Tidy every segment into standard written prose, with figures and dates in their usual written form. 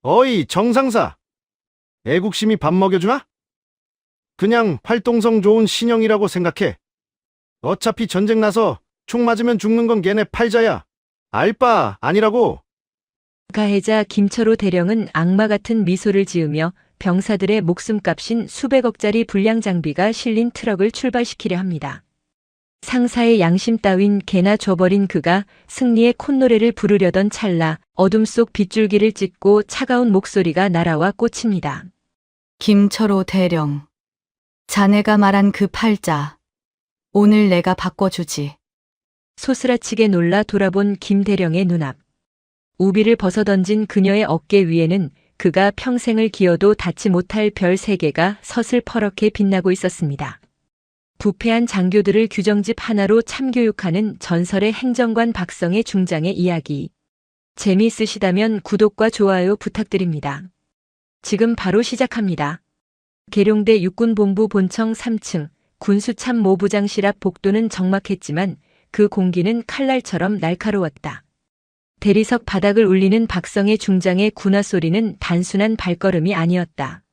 어이, 정상사. 애국심이 밥 먹여주나? 그냥 활동성 좋은 신형이라고 생각해. 어차피 전쟁 나서 총 맞으면 죽는 건 걔네 팔자야. 알바 아니라고. 가해자 김철호 대령은 악마 같은 미소를 지으며 병사들의 목숨값인 수백억짜리 불량 장비가 실린 트럭을 출발시키려 합니다. 상사의 양심 따윈 개나 줘버린 그가 승리의 콧노래를 부르려던 찰나 어둠 속 빗줄기를 찢고 차가운 목소리가 날아와 꽂힙니다. 김철호 대령. 자네가 말한 그 팔자. 오늘 내가 바꿔주지. 소스라치게 놀라 돌아본 김 대령의 눈앞. 우비를 벗어던진 그녀의 어깨 위에는 그가 평생을 기어도 닿지 못할 별 3개가 서슬퍼렇게 빛나고 있었습니다. 부패한 장교들을 규정집 하나로 참교육하는 전설의 행정관 박성의 중장의 이야기. 재미있으시다면 구독과 좋아요 부탁드립니다. 지금 바로 시작합니다. 계룡대 육군본부 본청 3층 군수참모부장실 앞 복도는 적막했지만 그 공기는 칼날처럼 날카로웠다. 대리석 바닥을 울리는 박성의 중장의 군화 소리는 단순한 발걸음이 아니었다.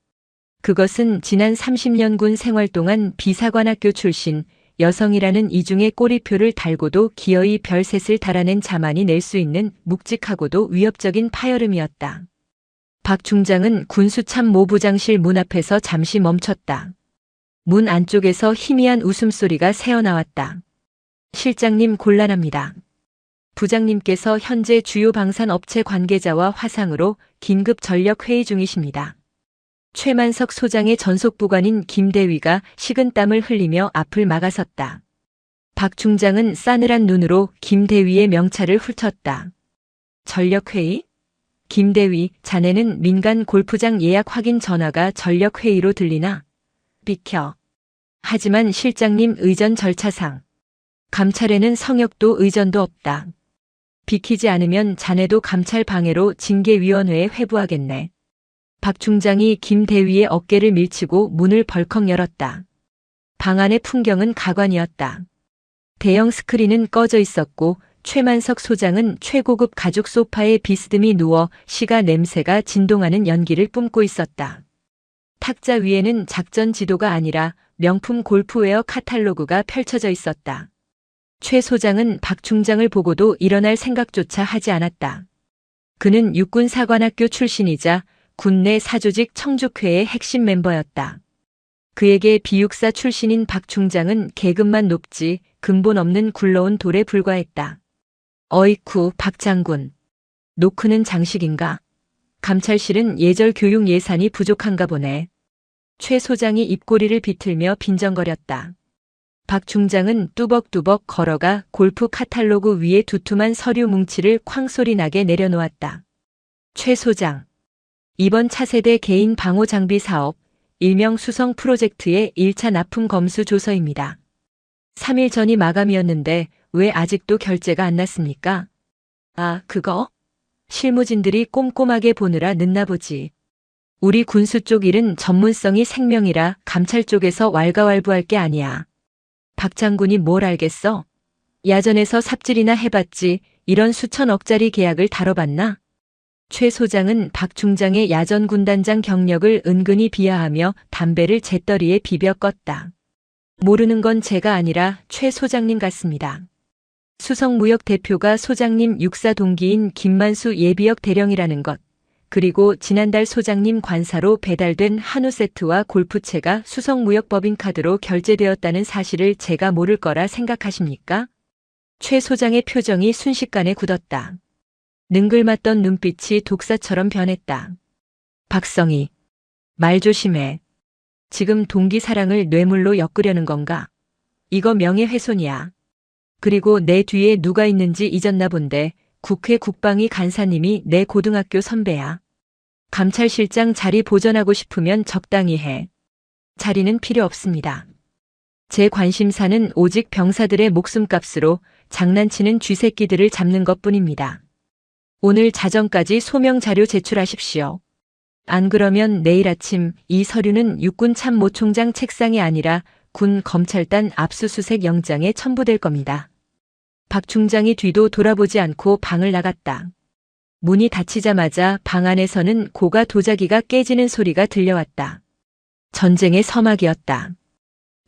그것은 지난 30년 군 생활 동안 비사관학교 출신 여성이라는 이중의 꼬리표를 달고도 기어이 별셋을 달아낸 자만이 낼 수 있는 묵직하고도 위협적인 파열음이었다. 박 중장은 군수참모부장실 문 앞에서 잠시 멈췄다. 문 안쪽에서 희미한 웃음소리가 새어나왔다. 실장님 곤란합니다. 부장님께서 현재 주요 방산업체 관계자와 화상으로 긴급 전력 회의 중이십니다. 최만석 소장의 전속부관인 김대위가 식은땀을 흘리며 앞을 막아섰다. 박 중장은 싸늘한 눈으로 김대위의 명찰을 훑었다. 전력회의? 김대위, 자네는 민간 골프장 예약 확인 전화가 전력회의로 들리나? 비켜. 하지만 실장님 의전 절차상. 감찰에는 성역도 의전도 없다. 비키지 않으면 자네도 감찰 방해로 징계위원회에 회부하겠네. 박 중장이 김 대위의 어깨를 밀치고 문을 벌컥 열었다. 방 안의 풍경은 가관이었다. 대형 스크린은 꺼져 있었고 최만석 소장은 최고급 가죽 소파에 비스듬히 누워 시가 냄새가 진동하는 연기를 뿜고 있었다. 탁자 위에는 작전 지도가 아니라 명품 골프웨어 카탈로그가 펼쳐져 있었다. 최 소장은 박 중장을 보고도 일어날 생각조차 하지 않았다. 그는 육군사관학교 출신이자 군내 사조직 청죽회의 핵심 멤버였다. 그에게 비육사 출신인 박 중장은 계급만 높지 근본 없는 굴러온 돌에 불과했다. 어이쿠 박 장군. 노크는 장식인가? 감찰실은 예절 교육 예산이 부족한가 보네. 최 소장이 입꼬리를 비틀며 빈정거렸다. 박 중장은 뚜벅뚜벅 걸어가 골프 카탈로그 위에 두툼한 서류 뭉치를 쾅소리 나게 내려놓았다. 최 소장. 이번 차세대 개인 방호 장비 사업, 일명 수성 프로젝트의 1차 납품 검수 조서입니다. 3일 전이 마감이었는데 왜 아직도 결제가 안 났습니까? 아, 그거? 실무진들이 꼼꼼하게 보느라 늦나 보지. 우리 군수 쪽 일은 전문성이 생명이라 감찰 쪽에서 왈가왈부할 게 아니야. 박 장군이 뭘 알겠어? 야전에서 삽질이나 해봤지 이런 수천억짜리 계약을 다뤄봤나? 최 소장은 박 중장의 야전 군단장 경력을 은근히 비하하며 담배를 재떨이에 비벼 껐다. 모르는 건 제가 아니라 최 소장님 같습니다. 수성무역 대표가 소장님 육사 동기인 김만수 예비역 대령이라는 것, 그리고 지난달 소장님 관사로 배달된 한우 세트와 골프채가 수성무역법인카드로 결제되었다는 사실을 제가 모를 거라 생각하십니까? 최 소장의 표정이 순식간에 굳었다. 능글맞던 눈빛이 독사처럼 변했다. 박성희, 말 조심해. 지금 동기 사랑을 뇌물로 엮으려는 건가? 이거 명예훼손이야. 그리고 내 뒤에 누가 있는지 잊었나 본데 국회 국방위 간사님이 내 고등학교 선배야. 감찰실장 자리 보전하고 싶으면 적당히 해. 자리는 필요 없습니다. 제 관심사는 오직 병사들의 목숨값으로 장난치는 쥐새끼들을 잡는 것뿐입니다. 오늘 자정까지 소명 자료 제출하십시오. 안 그러면 내일 아침 이 서류는 육군 참모총장 책상이 아니라 군 검찰단 압수수색 영장에 첨부될 겁니다. 박 중장이 뒤도 돌아보지 않고 방을 나갔다. 문이 닫히자마자 방 안에서는 고가 도자기가 깨지는 소리가 들려왔다. 전쟁의 서막이었다.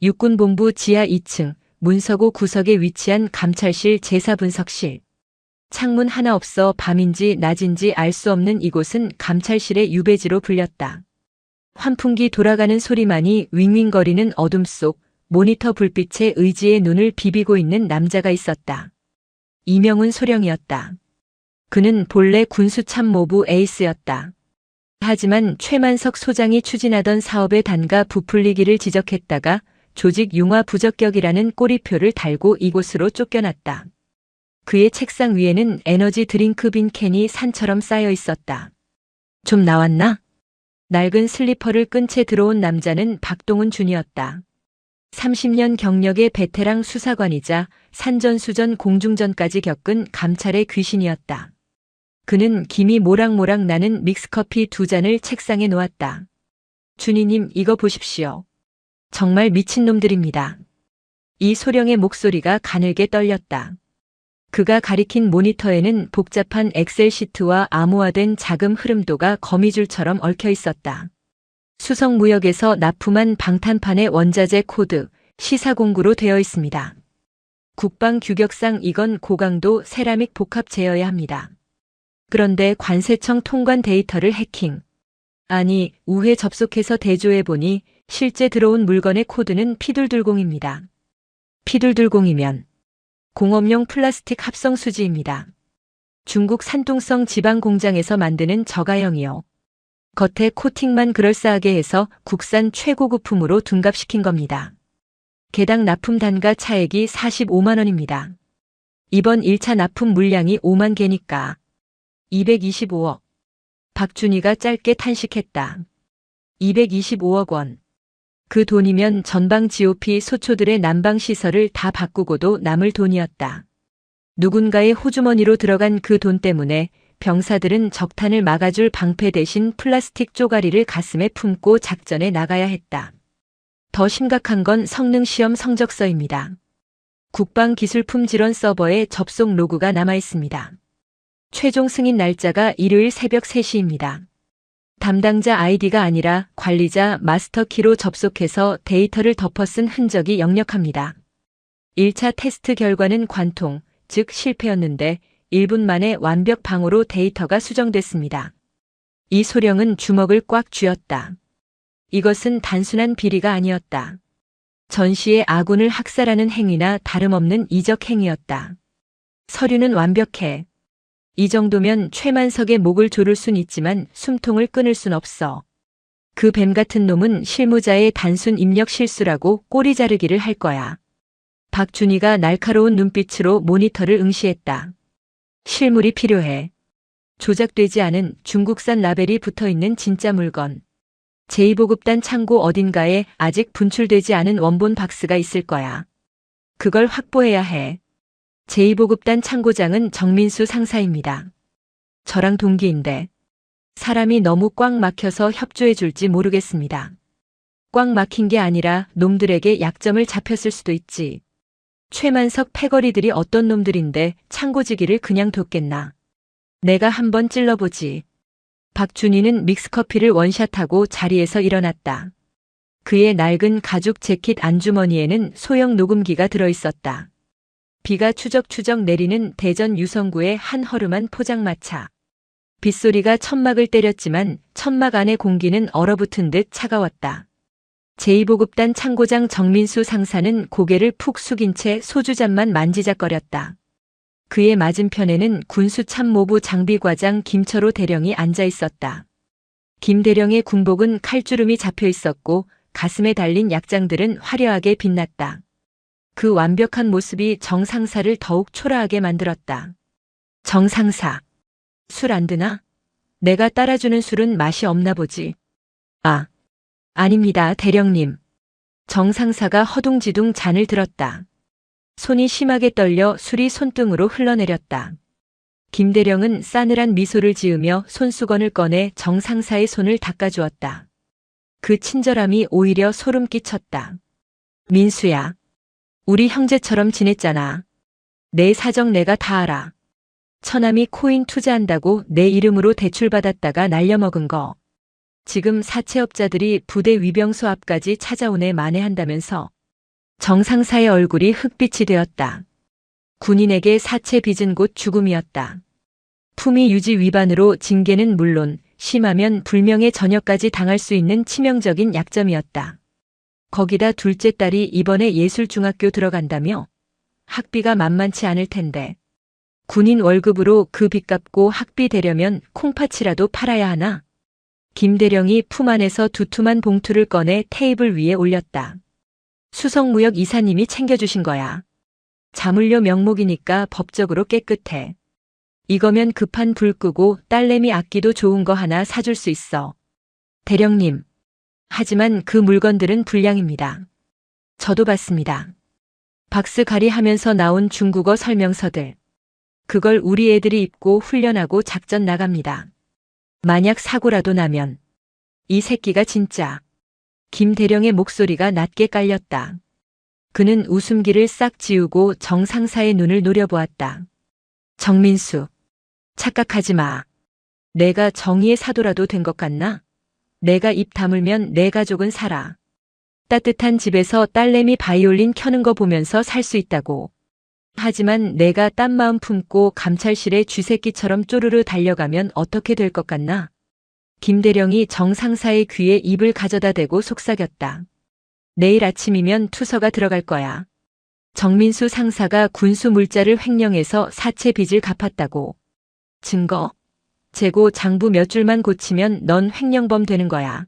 육군본부 지하 2층 문서고 구석에 위치한 감찰실 제사분석실. 창문 하나 없어 밤인지 낮인지 알 수 없는 이곳은 감찰실의 유배지로 불렸다. 환풍기 돌아가는 소리만이 윙윙거리는 어둠 속 모니터 불빛에 의지의 눈을 비비고 있는 남자가 있었다. 이명훈 소령이었다. 그는 본래 군수참모부 에이스였다. 하지만 최만석 소장이 추진하던 사업의 단가 부풀리기를 지적했다가 조직 융화 부적격이라는 꼬리표를 달고 이곳으로 쫓겨났다. 그의 책상 위에는 에너지 드링크 빈캔이 산처럼 쌓여 있었다. 좀 나왔나? 낡은 슬리퍼를 끈 채 들어온 남자는 박동훈 준이었다. 30년 경력의 베테랑 수사관이자 산전수전 공중전까지 겪은 감찰의 귀신이었다. 그는 김이 모락모락 나는 믹스커피 2잔을 책상에 놓았다. 준이님, 이거 보십시오. 정말 미친놈들입니다. 이 소령의 목소리가 가늘게 떨렸다. 그가 가리킨 모니터에는 복잡한 엑셀 시트와 암호화된 자금 흐름도가 거미줄처럼 얽혀 있었다. 수성무역에서 납품한 방탄판의 원자재 코드, 시사공구로 되어 있습니다. 국방 규격상 이건 고강도 세라믹 복합 제어야 합니다. 그런데 관세청 통관 데이터를 해킹. 아니, 우회 접속해서 대조해보니 실제 들어온 물건의 코드는 피둘둘공입니다. 피둘둘공이면 공업용 플라스틱 합성 수지입니다. 중국 산둥성 지방 공장에서 만드는 저가형이요. 겉에 코팅만 그럴싸하게 해서 국산 최고급품으로 둔갑시킨 겁니다. 개당 납품 단가 차액이 45만 원입니다. 이번 1차 납품 물량이 5만 개니까 225억. 박준희가 짧게 탄식했다. 225억 원. 그 돈이면 전방 GOP 소초들의 난방 시설을 다 바꾸고도 남을 돈이었다. 누군가의 호주머니로 들어간 그 돈 때문에 병사들은 적탄을 막아줄 방패 대신 플라스틱 쪼가리를 가슴에 품고 작전에 나가야 했다. 더 심각한 건 성능시험 성적서입니다. 국방기술품 질원 서버에 접속 로그가 남아 있습니다. 최종 승인 날짜가 일요일 새벽 3시입니다. 담당자 아이디가 아니라 관리자 마스터키로 접속해서 데이터를 덮어 쓴 흔적이 역력합니다. 1차 테스트 결과는 관통, 즉 실패였는데 1분 만에 완벽 방어로 데이터가 수정됐습니다. 이 소령은 주먹을 꽉 쥐었다. 이것은 단순한 비리가 아니었다. 전시의 아군을 학살하는 행위나 다름없는 이적 행위였다. 서류는 완벽해. 이 정도면 최만석의 목을 조를 순 있지만 숨통을 끊을 순 없어. 그 뱀 같은 놈은 실무자의 단순 입력 실수라고 꼬리 자르기를 할 거야. 박준희가 날카로운 눈빛으로 모니터를 응시했다. 실물이 필요해. 조작되지 않은 중국산 라벨이 붙어있는 진짜 물건. 제2보급단 창고 어딘가에 아직 분출되지 않은 원본 박스가 있을 거야. 그걸 확보해야 해. 제2보급단 창고장은 정민수 상사입니다. 저랑 동기인데 사람이 너무 꽉 막혀서 협조해 줄지 모르겠습니다. 꽉 막힌 게 아니라 놈들에게 약점을 잡혔을 수도 있지. 최만석 패거리들이 어떤 놈들인데 창고지기를 그냥 뒀겠나. 내가 한번 찔러보지. 박준희는 믹스커피를 원샷하고 자리에서 일어났다. 그의 낡은 가죽 재킷 안주머니에는 소형 녹음기가 들어있었다. 비가 추적추적 내리는 대전 유성구의 한 허름한 포장마차. 빗소리가 천막을 때렸지만 천막 안의 공기는 얼어붙은 듯 차가웠다. 제2보급단 창고장 정민수 상사는 고개를 푹 숙인 채 소주잔만 만지작거렸다. 그의 맞은편에는 군수참모부 장비과장 김철호 대령이 앉아 있었다. 김 대령의 군복은 칼주름이 잡혀 있었고 가슴에 달린 약장들은 화려하게 빛났다. 그 완벽한 모습이 정 상사를 더욱 초라하게 만들었다. 정 상사. 술 안 드나? 내가 따라주는 술은 맛이 없나 보지. 아, 아닙니다, 대령님. 정 상사가 허둥지둥 잔을 들었다. 손이 심하게 떨려 술이 손등으로 흘러내렸다. 김 대령은 싸늘한 미소를 지으며 손수건을 꺼내 정 상사의 손을 닦아주었다. 그 친절함이 오히려 소름 끼쳤다. 민수야. 우리 형제처럼 지냈잖아. 내 사정 내가 다 알아. 처남이 코인 투자한다고 내 이름으로 대출받았다가 날려먹은 거. 지금 사채업자들이 부대 위병소 앞까지 찾아오네 만회한다면서. 정상사의 얼굴이 흑빛이 되었다. 군인에게 사채 빚은 곧 죽음이었다. 품위 유지 위반으로 징계는 물론 심하면 불명예 전역까지 당할 수 있는 치명적인 약점이었다. 거기다 둘째 딸이 이번에 예술중학교 들어간다며? 학비가 만만치 않을 텐데. 군인 월급으로 그 빚 갚고 학비 대려면 콩팥이라도 팔아야 하나? 김대령이 품 안에서 두툼한 봉투를 꺼내 테이블 위에 올렸다. 수석무역 이사님이 챙겨주신 거야. 자물쇠 명목이니까 법적으로 깨끗해. 이거면 급한 불 끄고 딸내미 악기도 좋은 거 하나 사줄 수 있어. 대령님. 하지만 그 물건들은 불량입니다. 저도 봤습니다. 박스가리 하면서 나온 중국어 설명서들. 그걸 우리 애들이 입고 훈련하고 작전 나갑니다. 만약 사고라도 나면. 이 새끼가 진짜. 김대령의 목소리가 낮게 깔렸다. 그는 웃음기를 싹 지우고 정 상사의 눈을 노려보았다. 정민수. 착각하지 마. 내가 정의의 사도라도 된 것 같나? 내가 입 다물면 내 가족은 살아. 따뜻한 집에서 딸내미 바이올린 켜는 거 보면서 살 수 있다고. 하지만 내가 딴 마음 품고 감찰실에 쥐새끼처럼 쪼르르 달려가면 어떻게 될 것 같나? 김대령이 정 상사의 귀에 입을 가져다 대고 속삭였다. 내일 아침이면 투서가 들어갈 거야. 정민수 상사가 군수 물자를 횡령해서 사채 빚을 갚았다고. 증거? 재고 장부 몇 줄만 고치면 넌 횡령범 되는 거야.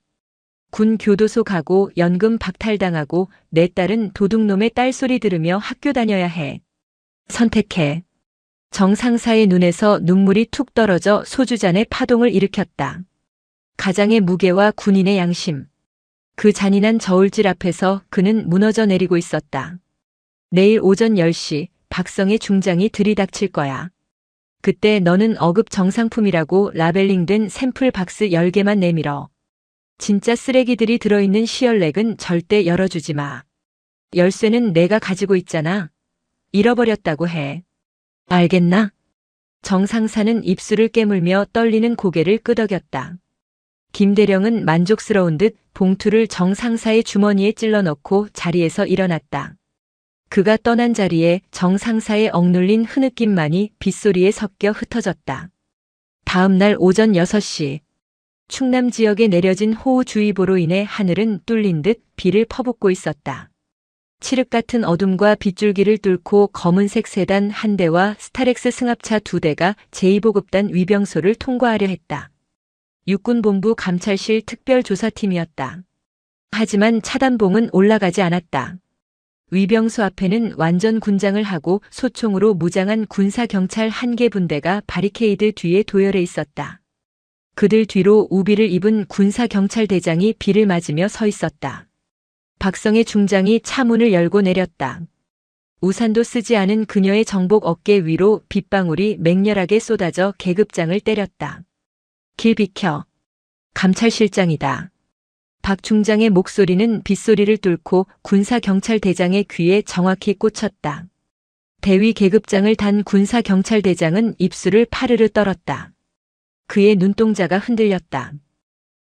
군 교도소 가고 연금 박탈당하고 내 딸은 도둑놈의 딸소리 들으며 학교 다녀야 해. 선택해. 정 상사의 눈에서 눈물이 툭 떨어져 소주잔에 파동을 일으켰다. 가장의 무게와 군인의 양심. 그 잔인한 저울질 앞에서 그는 무너져 내리고 있었다. 내일 오전 10시 박성의 중장이 들이닥칠 거야. 그때 너는 어급 정상품이라고 라벨링된 샘플 박스 10개만 내밀어. 진짜 쓰레기들이 들어있는 시얼렉은 절대 열어주지 마. 열쇠는 내가 가지고 있잖아. 잃어버렸다고 해. 알겠나? 정 상사는 입술을 깨물며 떨리는 고개를 끄덕였다. 김대령은 만족스러운 듯 봉투를 정 상사의 주머니에 찔러 넣고 자리에서 일어났다. 그가 떠난 자리에 정 상사의 억눌린 흐느낌만이 빗소리에 섞여 흩어졌다. 다음 날 오전 6시. 충남 지역에 내려진 호우주의보로 인해 하늘은 뚫린 듯 비를 퍼붓고 있었다. 칠흑 같은 어둠과 빗줄기를 뚫고 검은색 세단 한 대와 스타렉스 승합차 2대가 제2보급단 위병소를 통과하려 했다. 육군본부 감찰실 특별조사팀이었다. 하지만 차단봉은 올라가지 않았다. 위병소 앞에는 완전 군장을 하고 소총으로 무장한 군사경찰 1개 분대가 바리케이드 뒤에 도열해 있었다. 그들 뒤로 우비를 입은 군사경찰대장이 비를 맞으며 서 있었다. 박성의 중장이 차 문을 열고 내렸다. 우산도 쓰지 않은 그녀의 정복 어깨 위로 빗방울이 맹렬하게 쏟아져 계급장을 때렸다. 길 비켜. 감찰실장이다. 박 중장의 목소리는 빗소리를 뚫고 군사경찰대장의 귀에 정확히 꽂혔다. 대위 계급장을 단 군사경찰대장은 입술을 파르르 떨었다. 그의 눈동자가 흔들렸다.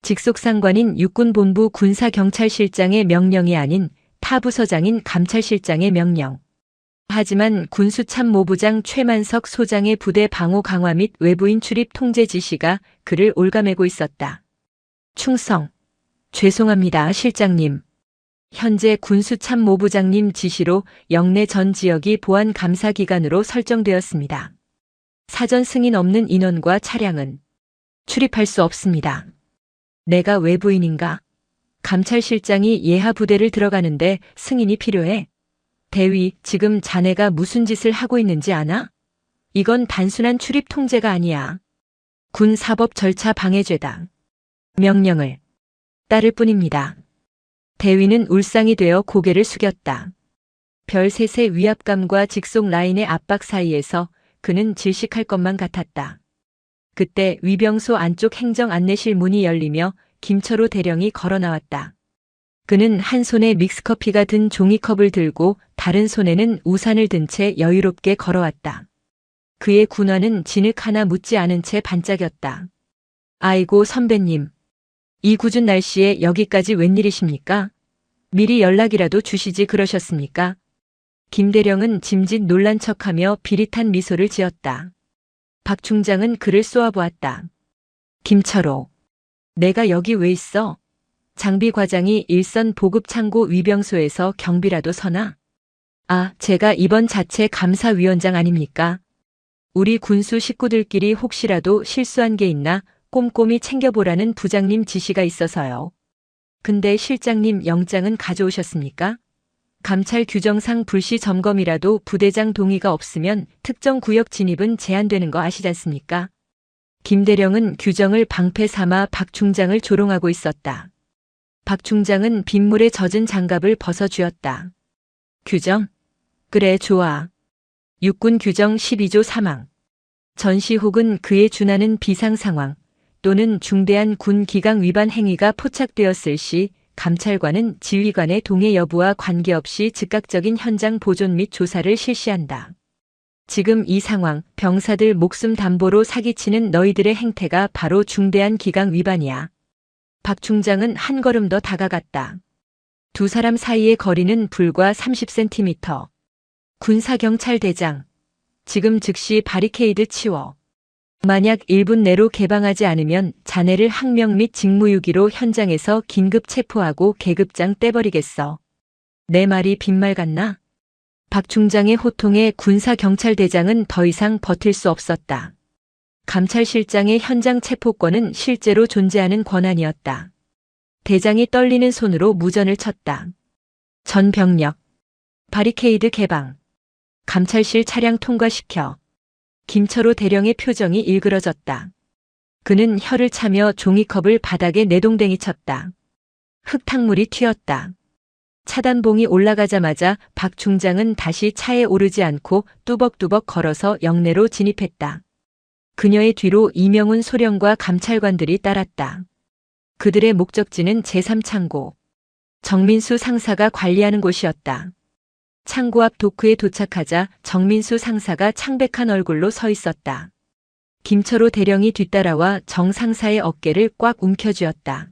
직속상관인 육군본부 군사경찰실장의 명령이 아닌 타부서장인 감찰실장의 명령. 하지만 군수참모부장 최만석 소장의 부대 방호 강화 및 외부인 출입 통제 지시가 그를 올가매고 있었다. 충성. 죄송합니다, 실장님. 현재 군수참모부장님 지시로 영내 전 지역이 보안 감사 기간으로 설정되었습니다. 사전 승인 없는 인원과 차량은 출입할 수 없습니다. 내가 외부인인가? 감찰실장이 예하 부대를 들어가는데 승인이 필요해. 대위, 지금 자네가 무슨 짓을 하고 있는지 아나? 이건 단순한 출입 통제가 아니야. 군 사법 절차 방해죄다. 명령을 따를 뿐입니다. 대위는 울상이 되어 고개를 숙였다. 별셋의 위압감과 직속 라인의 압박 사이에서 그는 질식할 것만 같았다. 그때 위병소 안쪽 행정 안내실 문이 열리며 김철호 대령이 걸어 나왔다. 그는 한 손에 믹스커피가 든 종이컵을 들고 다른 손에는 우산을 든 채 여유롭게 걸어왔다. 그의 군화는 진흙 하나 묻지 않은 채 반짝였다. 아이고 선배님. 이 궂은 날씨에 여기까지 웬일이십니까? 미리 연락이라도 주시지 그러셨습니까? 김대령은 짐짓 놀란 척하며 비릿한 미소를 지었다. 박 중장은 그를 쏘아보았다. 김철호. 내가 여기 왜 있어? 장비 과장이 일선 보급 창고 위병소에서 경비라도 서나? 아, 제가 이번 자체 감사위원장 아닙니까? 우리 군수 식구들끼리 혹시라도 실수한 게 있나 꼼꼼히 챙겨보라는 부장님 지시가 있어서요. 근데 실장님 영장은 가져오셨습니까? 감찰 규정상 불시 점검이라도 부대장 동의가 없으면 특정 구역 진입은 제한되는 거 아시지 않습니까? 김대령은 규정을 방패 삼아 박 중장을 조롱하고 있었다. 박 중장은 빗물에 젖은 장갑을 벗어주었다. 규정? 그래, 좋아. 육군 규정 12조 3항. 전시 혹은 그에 준하는 비상 상황 또는 중대한 군 기강 위반 행위가 포착되었을 시 감찰관은 지휘관의 동의 여부와 관계없이 즉각적인 현장 보존 및 조사를 실시한다. 지금 이 상황, 병사들 목숨 담보로 사기치는 너희들의 행태가 바로 중대한 기강 위반이야. 박 중장은 한 걸음 더 다가갔다. 두 사람 사이의 거리는 불과 30cm. 군사경찰대장. 지금 즉시 바리케이드 치워. 만약 1분 내로 개방하지 않으면 자네를 항명 및 직무유기로 현장에서 긴급 체포하고 계급장 떼버리겠어. 내 말이 빈말 같나? 박 중장의 호통에 군사경찰대장은 더 이상 버틸 수 없었다. 감찰실장의 현장 체포권은 실제로 존재하는 권한이었다. 대장이 떨리는 손으로 무전을 쳤다. 전 병력. 바리케이드 개방. 감찰실 차량 통과시켜. 김철호 대령의 표정이 일그러졌다. 그는 혀를 차며 종이컵을 바닥에 내동댕이 쳤다. 흙탕물이 튀었다. 차단봉이 올라가자마자 박 중장은 다시 차에 오르지 않고 뚜벅뚜벅 걸어서 영내로 진입했다. 그녀의 뒤로 이명훈 소령과 감찰관들이 따랐다. 그들의 목적지는 제3창고. 정민수 상사가 관리하는 곳이었다. 창고 앞 도크에 도착하자 정민수 상사가 창백한 얼굴로 서 있었다. 김철호 대령이 뒤따라와 정 상사의 어깨를 꽉 움켜쥐었다.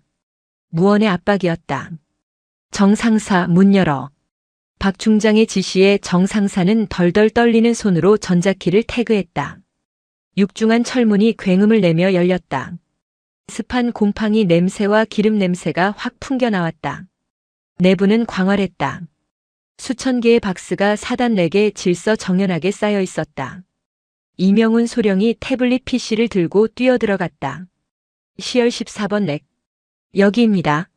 무언의 압박이었다. 정 상사 문 열어. 박 중장의 지시에 정 상사는 덜덜 떨리는 손으로 전자키를 태그했다. 육중한 철문이 굉음을 내며 열렸다. 습한 곰팡이 냄새와 기름 냄새가 확 풍겨나왔다. 내부는 광활했다. 수천 개의 박스가 사단 4개 질서 정연하게 쌓여 있었다. 이명훈 소령이 태블릿 PC를 들고 뛰어들어갔다. 시열 14번 렉. 여기입니다.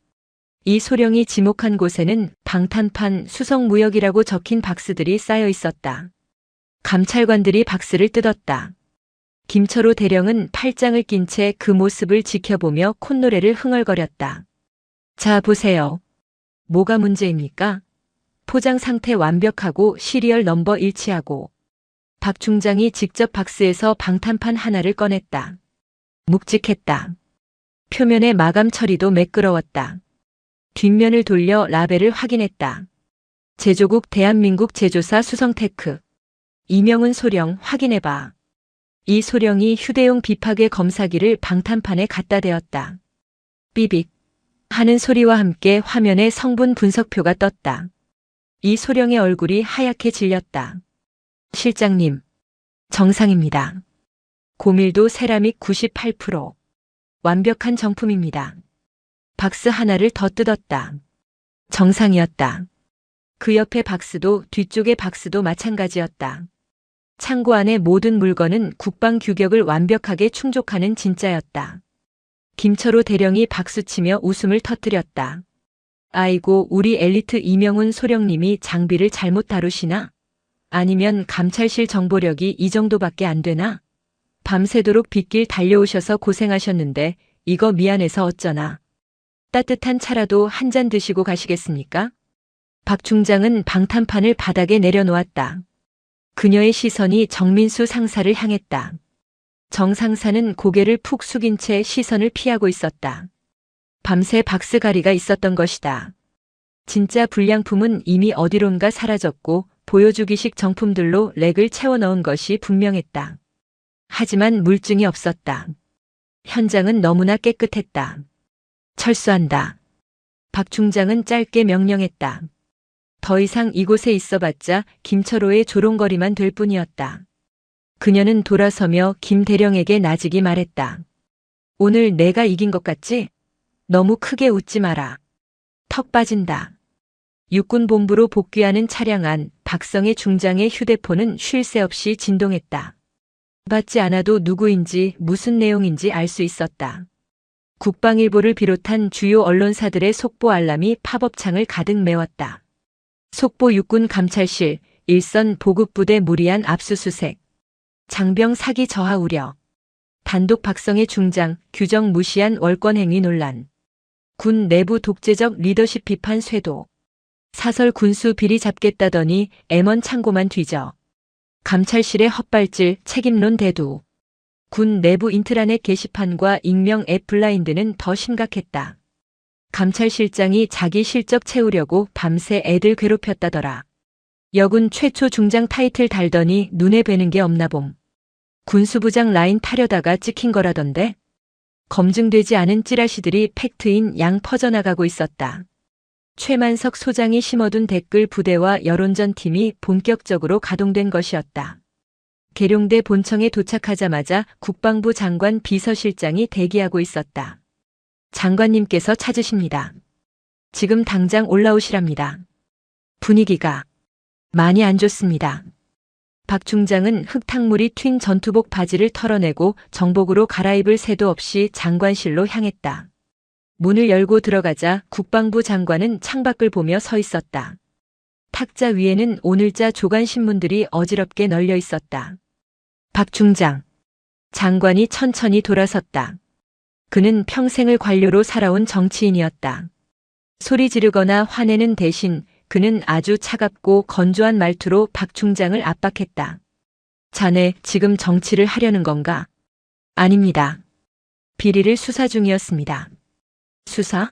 이 소령이 지목한 곳에는 방탄판 수성무역이라고 적힌 박스들이 쌓여 있었다. 감찰관들이 박스를 뜯었다. 김철호 대령은 팔짱을 낀 채 그 모습을 지켜보며 콧노래를 흥얼거렸다. 자, 보세요. 뭐가 문제입니까? 포장 상태 완벽하고 시리얼 넘버 일치하고. 박 중장이 직접 박스에서 방탄판 하나를 꺼냈다. 묵직했다. 표면의 마감 처리도 매끄러웠다. 뒷면을 돌려 라벨을 확인했다. 제조국 대한민국 제조사 수성테크. 이명훈 소령 확인해봐. 이 소령이 휴대용 비파괴 검사기를 방탄판에 갖다 대었다. 삐빅 하는 소리와 함께 화면에 성분 분석표가 떴다. 이 소령의 얼굴이 하얗게 질렸다. 실장님, 정상입니다. 고밀도 세라믹 98%. 완벽한 정품입니다. 박스 하나를 더 뜯었다. 정상이었다. 그 옆의 박스도 뒤쪽의 박스도 마찬가지였다. 창고 안의 모든 물건은 국방 규격을 완벽하게 충족하는 진짜였다. 김철호 대령이 박수치며 웃음을 터뜨렸다. 아이고, 우리 엘리트 이명훈 소령님이 장비를 잘못 다루시나? 아니면 감찰실 정보력이 이 정도밖에 안 되나? 밤새도록 빗길 달려오셔서 고생하셨는데 이거 미안해서 어쩌나. 따뜻한 차라도 한 잔 드시고 가시겠습니까? 박 중장은 방탄판을 바닥에 내려놓았다. 그녀의 시선이 정민수 상사를 향했다. 정 상사는 고개를 푹 숙인 채 시선을 피하고 있었다. 밤새 박스가리가 있었던 것이다. 진짜 불량품은 이미 어디론가 사라졌고 보여주기식 정품들로 렉을 채워 넣은 것이 분명했다. 하지만 물증이 없었다. 현장은 너무나 깨끗했다. 철수한다. 박 중장은 짧게 명령했다. 더 이상 이곳에 있어봤자 김철호의 조롱거리만 될 뿐이었다. 그녀는 돌아서며 김 대령에게 나직이 말했다. 오늘 내가 이긴 것 같지? 너무 크게 웃지 마라. 턱 빠진다. 육군본부로 복귀하는 차량 안 박성의 중장의 휴대폰은 쉴 새 없이 진동했다. 받지 않아도 누구인지 무슨 내용인지 알 수 있었다. 국방일보를 비롯한 주요 언론사들의 속보 알람이 팝업창을 가득 메웠다. 속보 육군 감찰실, 일선 보급부대 무리한 압수수색. 장병 사기 저하 우려. 단독 박성의 중장, 규정 무시한 월권행위 논란. 군 내부 독재적 리더십 비판 쇄도. 사설 군수 비리 잡겠다더니 M1 창고만 뒤져. 감찰실의 헛발질, 책임론 대두. 군 내부 인트라넷 게시판과 익명 앱 블라인드는 더 심각했다. 감찰실장이 자기 실적 채우려고 밤새 애들 괴롭혔다더라. 여군 최초 중장 타이틀 달더니 눈에 뵈는 게 없나 봄. 군수부장 라인 타려다가 찍힌 거라던데. 검증되지 않은 찌라시들이 팩트인 양 퍼져나가고 있었다. 최만석 소장이 심어둔 댓글 부대와 여론전 팀이 본격적으로 가동된 것이었다. 계룡대 본청에 도착하자마자 국방부 장관 비서실장이 대기하고 있었다. 장관님께서 찾으십니다. 지금 당장 올라오시랍니다. 분위기가 많이 안 좋습니다. 박 중장은 흙탕물이 튄 전투복 바지를 털어내고 정복으로 갈아입을 새도 없이 장관실로 향했다. 문을 열고 들어가자 국방부 장관은 창밖을 보며 서 있었다. 탁자 위에는 오늘자 조간신문들이 어지럽게 널려 있었다. 박 중장. 장관이 천천히 돌아섰다. 그는 평생을 관료로 살아온 정치인이었다. 소리 지르거나 화내는 대신 그는 아주 차갑고 건조한 말투로 박 중장을 압박했다. 자네 지금 정치를 하려는 건가? 아닙니다. 비리를 수사 중이었습니다. 수사?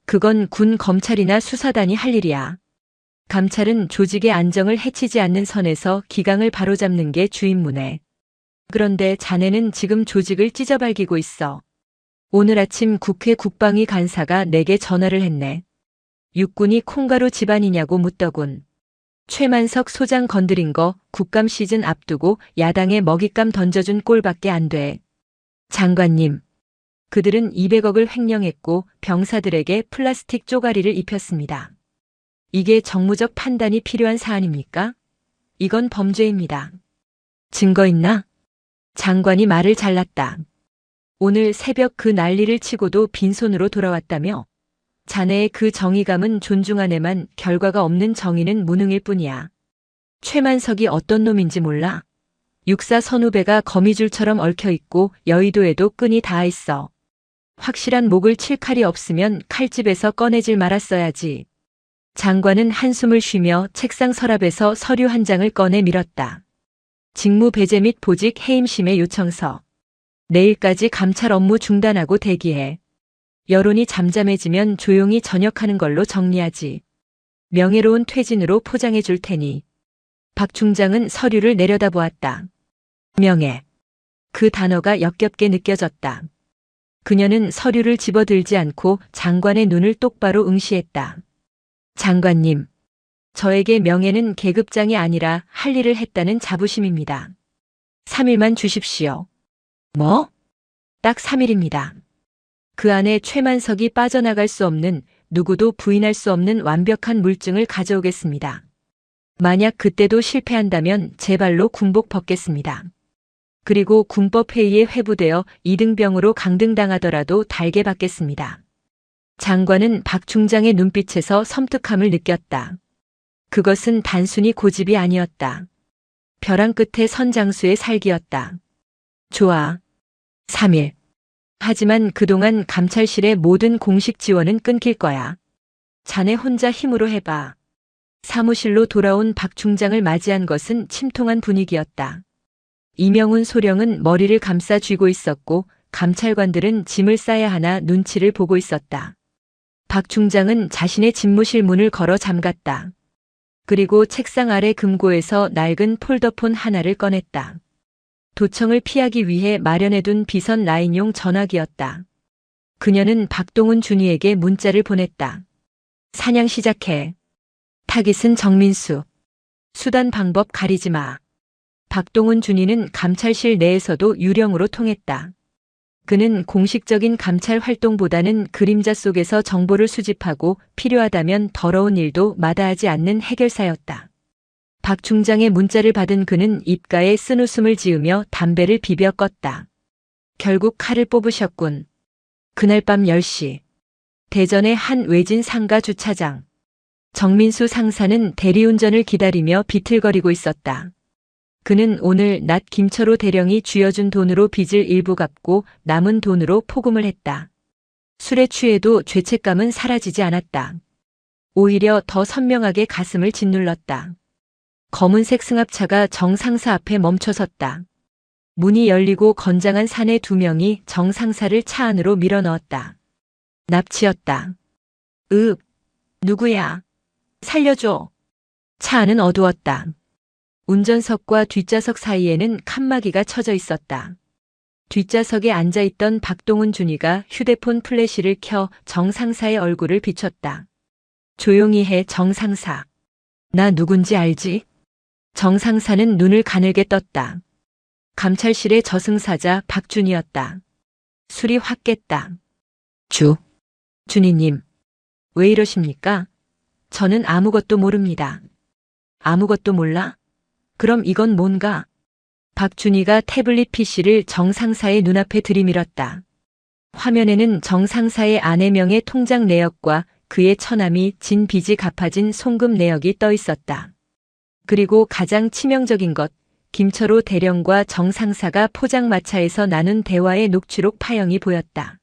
그건 군 검찰이나 수사단이 할 일이야. 감찰은 조직의 안정을 해치지 않는 선에서 기강을 바로잡는 게 주임무네. 그런데 자네는 지금 조직을 찢어발기고 있어. 오늘 아침 국회 국방위 간사가 내게 전화를 했네. 육군이 콩가루 집안이냐고 묻더군. 최만석 소장 건드린 거 국감 시즌 앞두고 야당에 먹잇감 던져준 꼴밖에 안 돼. 장관님. 그들은 200억을 횡령했고 병사들에게 플라스틱 쪼가리를 입혔습니다. 이게 정무적 판단이 필요한 사안입니까? 이건 범죄입니다. 증거 있나? 장관이 말을 잘랐다. 오늘 새벽 그 난리를 치고도 빈손으로 돌아왔다며? 자네의 그 정의감은 존중하네만 결과가 없는 정의는 무능일 뿐이야. 최만석이 어떤 놈인지 몰라? 육사 선후배가 거미줄처럼 얽혀있고 여의도에도 끈이 닿아 있어. 확실한 목을 칠 칼이 없으면 칼집에서 꺼내질 말았어야지. 장관은 한숨을 쉬며 책상 서랍에서 서류 한 장을 꺼내 밀었다. 직무 배제 및 보직 해임심의 요청서. 내일까지 감찰 업무 중단하고 대기해. 여론이 잠잠해지면 조용히 전역하는 걸로 정리하지. 명예로운 퇴진으로 포장해 줄 테니. 박 중장은 서류를 내려다보았다. 명예. 그 단어가 역겹게 느껴졌다. 그녀는 서류를 집어들지 않고 장관의 눈을 똑바로 응시했다. 장관님, 저에게 명예는 계급장이 아니라 할 일을 했다는 자부심입니다. 3일만 주십시오. 뭐? 딱 3일입니다. 그 안에 최만석이 빠져나갈 수 없는, 누구도 부인할 수 없는 완벽한 물증을 가져오겠습니다. 만약 그때도 실패한다면 제 발로 군복 벗겠습니다. 그리고 군법회의에 회부되어 이등병으로 강등당하더라도 달게 받겠습니다. 장관은 박 중장의 눈빛에서 섬뜩함을 느꼈다. 그것은 단순히 고집이 아니었다. 벼랑 끝에 선 장수의 살기였다. 좋아. 3일. 하지만 그동안 감찰실의 모든 공식 지원은 끊길 거야. 자네 혼자 힘으로 해봐. 사무실로 돌아온 박 중장을 맞이한 것은 침통한 분위기였다. 이명훈 소령은 머리를 감싸 쥐고 있었고 감찰관들은 짐을 싸야 하나 눈치를 보고 있었다. 박 중장은 자신의 집무실 문을 걸어 잠갔다. 그리고 책상 아래 금고에서 낡은 폴더폰 하나를 꺼냈다. 도청을 피하기 위해 마련해둔 비선 라인용 전화기였다. 그녀는 박동훈 준이에게 문자를 보냈다. 사냥 시작해. 타깃은 정민수. 수단 방법 가리지 마. 박동훈 준이는 감찰실 내에서도 유령으로 통했다. 그는 공식적인 감찰 활동보다는 그림자 속에서 정보를 수집하고 필요하다면 더러운 일도 마다하지 않는 해결사였다. 박 중장의 문자를 받은 그는 입가에 쓴웃음을 지으며 담배를 비벼 껐다. 결국 칼을 뽑으셨군. 그날 밤 10시. 대전의 한 외진 상가 주차장. 정민수 상사는 대리운전을 기다리며 비틀거리고 있었다. 그는 오늘 낮 김철호 대령이 쥐어준 돈으로 빚을 일부 갚고 남은 돈으로 포금을 했다. 술에 취해도 죄책감은 사라지지 않았다. 오히려 더 선명하게 가슴을 짓눌렀다. 검은색 승합차가 정 상사 앞에 멈춰섰다. 문이 열리고 건장한 사내 2명이 정 상사를 차 안으로 밀어넣었다. 납치였다. 누구야? 살려줘. 차 안은 어두웠다. 운전석과 뒷좌석 사이에는 칸막이가 쳐져 있었다. 뒷좌석에 앉아있던 박동훈 준이가 휴대폰 플래시를 켜 정 상사의 얼굴을 비췄다. 조용히 해, 정 상사. 나 누군지 알지? 정 상사는 눈을 가늘게 떴다. 감찰실의 저승사자 박준이었다. 술이 확 깼다. 준이님. 왜 이러십니까? 저는 아무것도 모릅니다. 아무것도 몰라? 그럼 이건 뭔가? 박준이가 태블릿 PC를 정 상사의 눈앞에 들이밀었다. 화면에는 정 상사의 아내 명의 통장 내역과 그의 처남이 진 빚이 갚아진 송금 내역이 떠 있었다. 그리고 가장 치명적인 것, 김철호 대령과 정 상사가 포장마차에서 나눈 대화의 녹취록 파형이 보였다.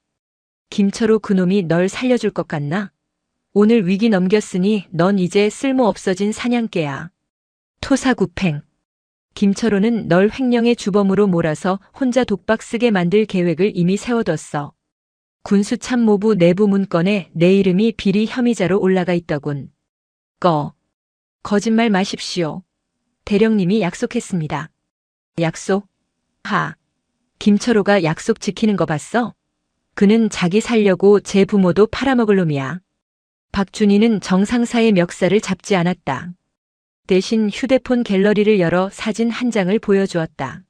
김철호 그놈이 널 살려줄 것 같나? 오늘 위기 넘겼으니 넌 이제 쓸모 없어진 사냥개야. 토사구팽. 김철호는 널 횡령의 주범으로 몰아서 혼자 독박 쓰게 만들 계획을 이미 세워뒀어. 군수참모부 내부 문건에 내 이름이 비리 혐의자로 올라가 있더군. 거짓말 마십시오. 대령님이 약속했습니다. 약속? 김철호가 약속 지키는 거 봤어? 그는 자기 살려고 제 부모도 팔아먹을 놈이야. 박준희는 정 상사의 멱살을 잡지 않았다. 대신 휴대폰 갤러리를 열어 사진 한 장을 보여주었다.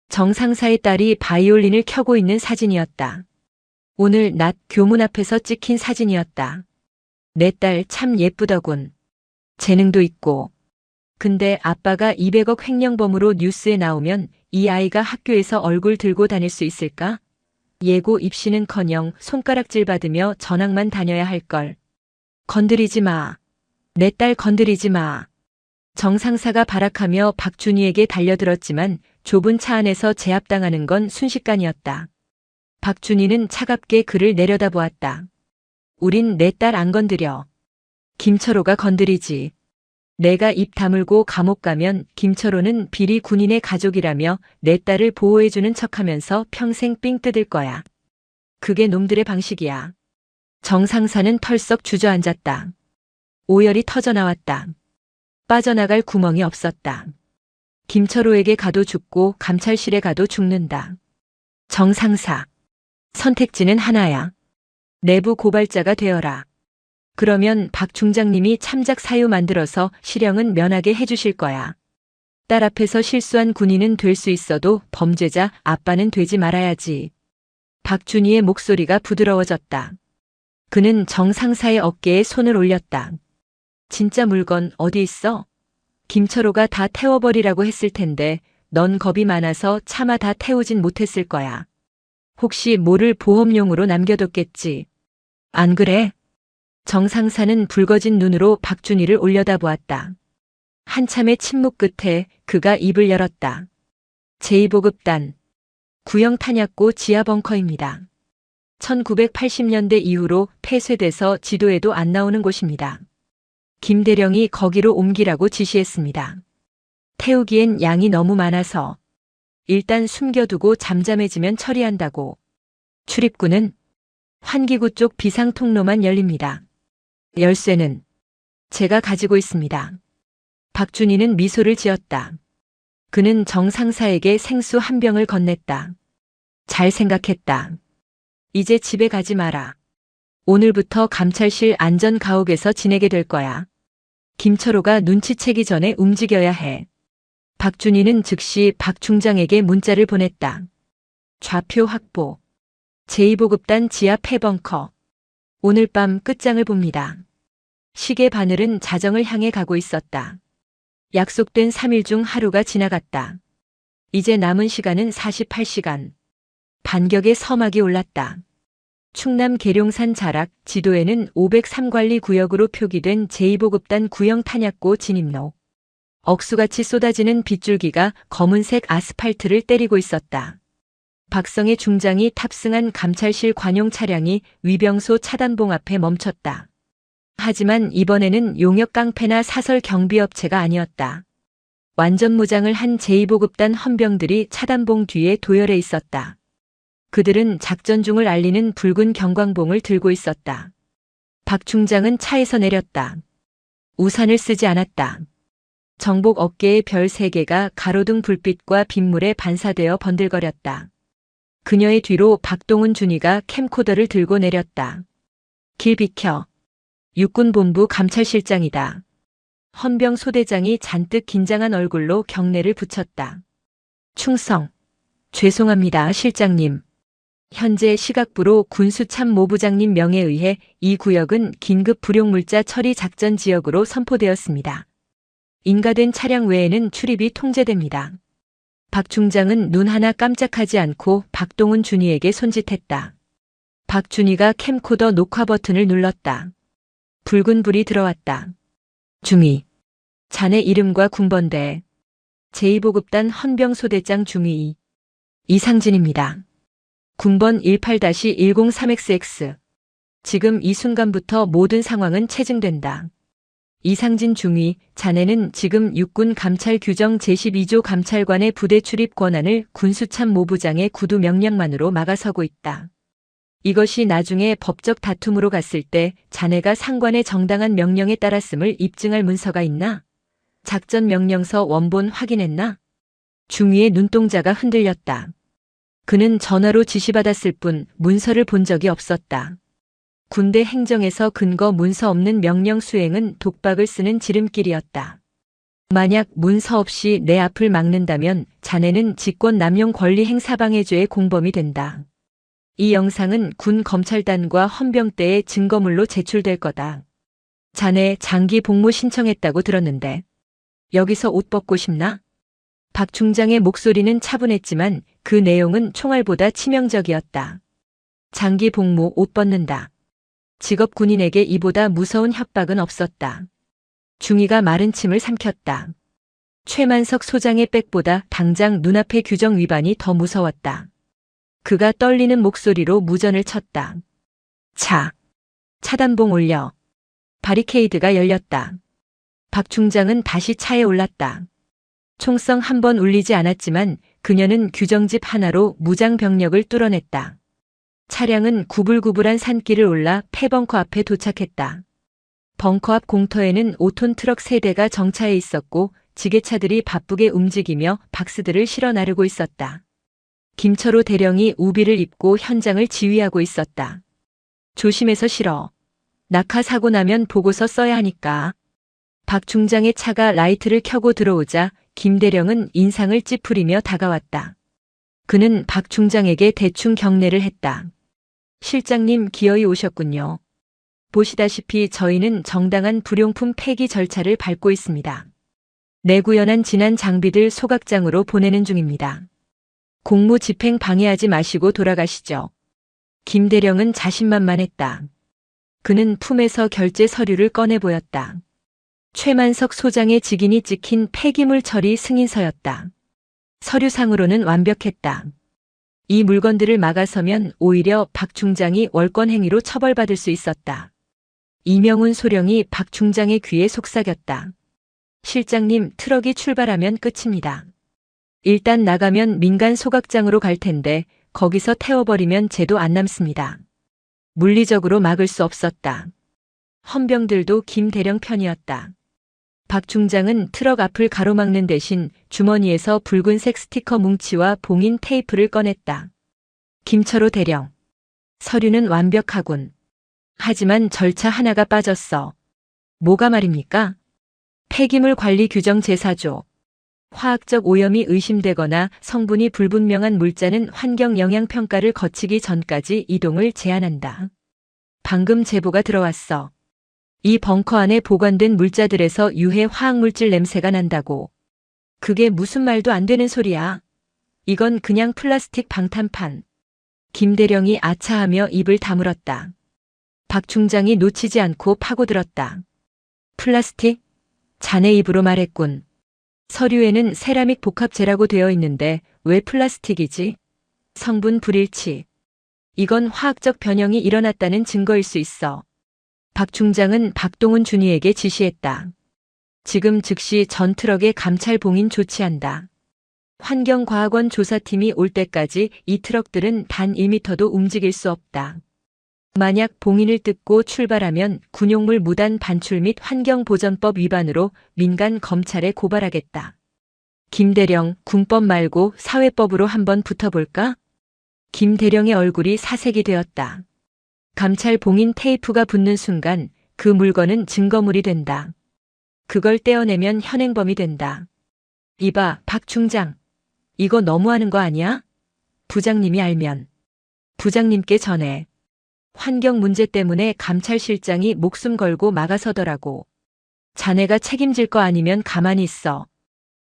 정 상사의 딸이 바이올린을 켜고 있는 사진이었다. 오늘 낮 교문 앞에서 찍힌 사진이었다. 내 딸 참 예쁘더군. 재능도 있고. 근데 아빠가 200억 횡령범으로 뉴스에 나오면 이 아이가 학교에서 얼굴 들고 다닐 수 있을까? 예고 입시는커녕 손가락질 받으며 전학만 다녀야 할걸. 건드리지 마. 내 딸 건드리지 마. 정 상사가 발악하며 박준희에게 달려들었지만 좁은 차 안에서 제압당하는 건 순식간이었다. 박준희는 차갑게 그를 내려다보았다. 우린 내 딸 안 건드려. 김철호가 건드리지. 내가 입 다물고 감옥 가면 김철호는 비리 군인의 가족이라며 내 딸을 보호해주는 척하면서 평생 삥 뜯을 거야. 그게 놈들의 방식이야. 정 상사는 털썩 주저앉았다. 오열이 터져나왔다. 빠져나갈 구멍이 없었다. 김철호에게 가도 죽고 감찰실에 가도 죽는다. 정 상사. 선택지는 하나야. 내부 고발자가 되어라. 그러면 박 중장님이 참작 사유 만들어서 실형은 면하게 해주실 거야. 딸 앞에서 실수한 군인은 될 수 있어도 범죄자 아빠는 되지 말아야지. 박준희의 목소리가 부드러워졌다. 그는 정 상사의 어깨에 손을 올렸다. 진짜 물건 어디 있어? 김철호가 다 태워버리라고 했을 텐데 넌 겁이 많아서 차마 다 태우진 못했을 거야. 혹시 뭐를 보험용으로 남겨뒀겠지. 안 그래? 정 상사는 붉어진 눈으로 박준희를 올려다보았다. 한참의 침묵 끝에 그가 입을 열었다. 제2보급단. 구형 탄약고 지하 벙커입니다. 1980년대 이후로 폐쇄돼서 지도에도 안 나오는 곳입니다. 김 대령이 거기로 옮기라고 지시했습니다. 태우기엔 양이 너무 많아서 일단 숨겨두고 잠잠해지면 처리한다고. 출입구는 환기구 쪽 비상통로만 열립니다. 열쇠는 제가 가지고 있습니다. 박준희는 미소를 지었다. 그는 정 상사에게 생수 한 병을 건넸다. 잘 생각했다. 이제 집에 가지 마라. 오늘부터 감찰실 안전가옥에서 지내게 될 거야. 김철호가 눈치채기 전에 움직여야 해. 박준희는 즉시 박 중장에게 문자를 보냈다. 좌표 확보. 제2보급단 지하 폐벙커. 오늘 밤 끝장을 봅니다. 시계 바늘은 자정을 향해 가고 있었다. 약속된 3일 중 하루가 지나갔다. 이제 남은 시간은 48시간. 반격의 서막이 올랐다. 충남 계룡산 자락 지도에는 503관리 구역으로 표기된 제2보급단 구형 탄약고 진입로. 억수같이 쏟아지는 빗줄기가 검은색 아스팔트를 때리고 있었다. 박성의 중장이 탑승한 감찰실 관용 차량이 위병소 차단봉 앞에 멈췄다. 하지만 이번에는 용역 깡패나 사설 경비업체가 아니었다. 완전 무장을 한 제2보급단 헌병들이 차단봉 뒤에 도열해 있었다. 그들은 작전 중을 알리는 붉은 경광봉을 들고 있었다. 박 중장은 차에서 내렸다. 우산을 쓰지 않았다. 정복 어깨의 별 3개가 가로등 불빛과 빗물에 반사되어 번들거렸다. 그녀의 뒤로 박동훈 준이가 캠코더를 들고 내렸다. 길 비켜. 육군본부 감찰실장이다. 헌병 소대장이 잔뜩 긴장한 얼굴로 경례를 붙였다. 충성. 죄송합니다, 실장님. 현재 시각부로 군수참모부장님 명에 의해 이 구역은 긴급 불용물자 처리 작전 지역으로 선포되었습니다. 인가된 차량 외에는 출입이 통제됩니다. 박 중장은 눈 하나 깜짝하지 않고 박동훈 준이에게 손짓했다. 박준희가 캠코더 녹화 버튼을 눌렀다. 붉은 불이 들어왔다. 중위. 자네 이름과 군번대. 제2보급단 헌병소대장 중위 이상진입니다. 군번 18-103XX. 지금 이 순간부터 모든 상황은 체증된다. 이상진 중위, 자네는 지금 육군 감찰 규정 제12조 감찰관의 부대 출입 권한을 군수참모부장의 구두 명령만으로 막아서고 있다. 이것이 나중에 법적 다툼으로 갔을 때 자네가 상관의 정당한 명령에 따랐음을 입증할 문서가 있나? 작전 명령서 원본 확인했나? 중위의 눈동자가 흔들렸다. 그는 전화로 지시받았을 뿐 문서를 본 적이 없었다. 군대 행정에서 근거 문서 없는 명령 수행은 독박을 쓰는 지름길이었다. 만약 문서 없이 내 앞을 막는다면 자네는 직권남용 권리행사방해죄의 공범이 된다. 이 영상은 군 검찰단과 헌병 때의 증거물로 제출될 거다. 자네 장기 복무 신청했다고 들었는데 여기서 옷 벗고 싶나? 박 중장의 목소리는 차분했지만 그 내용은 총알보다 치명적이었다. 장기 복무 옷 벗는다. 직업 군인에게 이보다 무서운 협박은 없었다. 중위가 마른 침을 삼켰다. 최만석 소장의 백보다 당장 눈앞의 규정 위반이 더 무서웠다. 그가 떨리는 목소리로 무전을 쳤다. 차. 차단봉 올려. 바리케이드가 열렸다. 박 중장은 다시 차에 올랐다. 총성 한 번 울리지 않았지만 그녀는 규정집 하나로 무장 병력을 뚫어냈다. 차량은 구불구불한 산길을 올라 폐벙커 앞에 도착했다. 벙커 앞 공터에는 5톤 트럭 3대가 정차해 있었고 지게차들이 바쁘게 움직이며 박스들을 실어 나르고 있었다. 김철호 대령이 우비를 입고 현장을 지휘하고 있었다. 조심해서 실어. 낙하 사고 나면 보고서 써야 하니까. 박 중장의 차가 라이트를 켜고 들어오자 김 대령은 인상을 찌푸리며 다가왔다. 그는 박 중장에게 대충 경례를 했다. 실장님 기어이 오셨군요. 보시다시피 저희는 정당한 불용품 폐기 절차를 밟고 있습니다. 내구연한 지난 장비들 소각장으로 보내는 중입니다. 공무 집행 방해하지 마시고 돌아가시죠. 김 대령은 자신만만했다. 그는 품에서 결제 서류를 꺼내 보였다. 최만석 소장의 직인이 찍힌 폐기물 처리 승인서였다. 서류상으로는 완벽했다. 이 물건들을 막아서면 오히려 박 중장이 월권 행위로 처벌받을 수 있었다. 이명훈 소령이 박 중장의 귀에 속삭였다. 실장님, 트럭이 출발하면 끝입니다. 일단 나가면 민간 소각장으로 갈 텐데 거기서 태워버리면 죄도 안 남습니다. 물리적으로 막을 수 없었다. 헌병들도 김 대령 편이었다. 박 중장은 트럭 앞을 가로막는 대신 주머니에서 붉은색 스티커 뭉치와 봉인 테이프를 꺼냈다. 김철호 대령. 서류는 완벽하군. 하지만 절차 하나가 빠졌어. 뭐가 말입니까? 폐기물 관리 규정 제4조. 화학적 오염이 의심되거나 성분이 불분명한 물자는 환경 영향 평가를 거치기 전까지 이동을 제한한다. 방금 제보가 들어왔어. 이 벙커 안에 보관된 물자들에서 유해 화학물질 냄새가 난다고. 그게 무슨 말도 안 되는 소리야. 이건 그냥 플라스틱 방탄판. 김대령이 아차하며 입을 다물었다. 박 중장이 놓치지 않고 파고들었다. 플라스틱? 자네 입으로 말했군. 서류에는 세라믹 복합재라고 되어 있는데 왜 플라스틱이지? 성분 불일치. 이건 화학적 변형이 일어났다는 증거일 수 있어. 박 중장은 박동훈 준이에게 지시했다. 지금 즉시 전 트럭에 감찰 봉인 조치한다. 환경과학원 조사팀이 올 때까지 이 트럭들은 단 1m도 움직일 수 없다. 만약 봉인을 뜯고 출발하면 군용물 무단 반출 및 환경보전법 위반으로 민간 검찰에 고발하겠다. 김대령, 군법 말고 사회법으로 한번 붙어볼까? 김대령의 얼굴이 사색이 되었다. 감찰 봉인 테이프가 붙는 순간 그 물건은 증거물이 된다. 그걸 떼어내면 현행범이 된다. 이봐, 박 중장. 이거 너무하는 거 아니야? 부장님이 알면. 부장님께 전해. 환경 문제 때문에 감찰실장이 목숨 걸고 막아서더라고. 자네가 책임질 거 아니면 가만히 있어.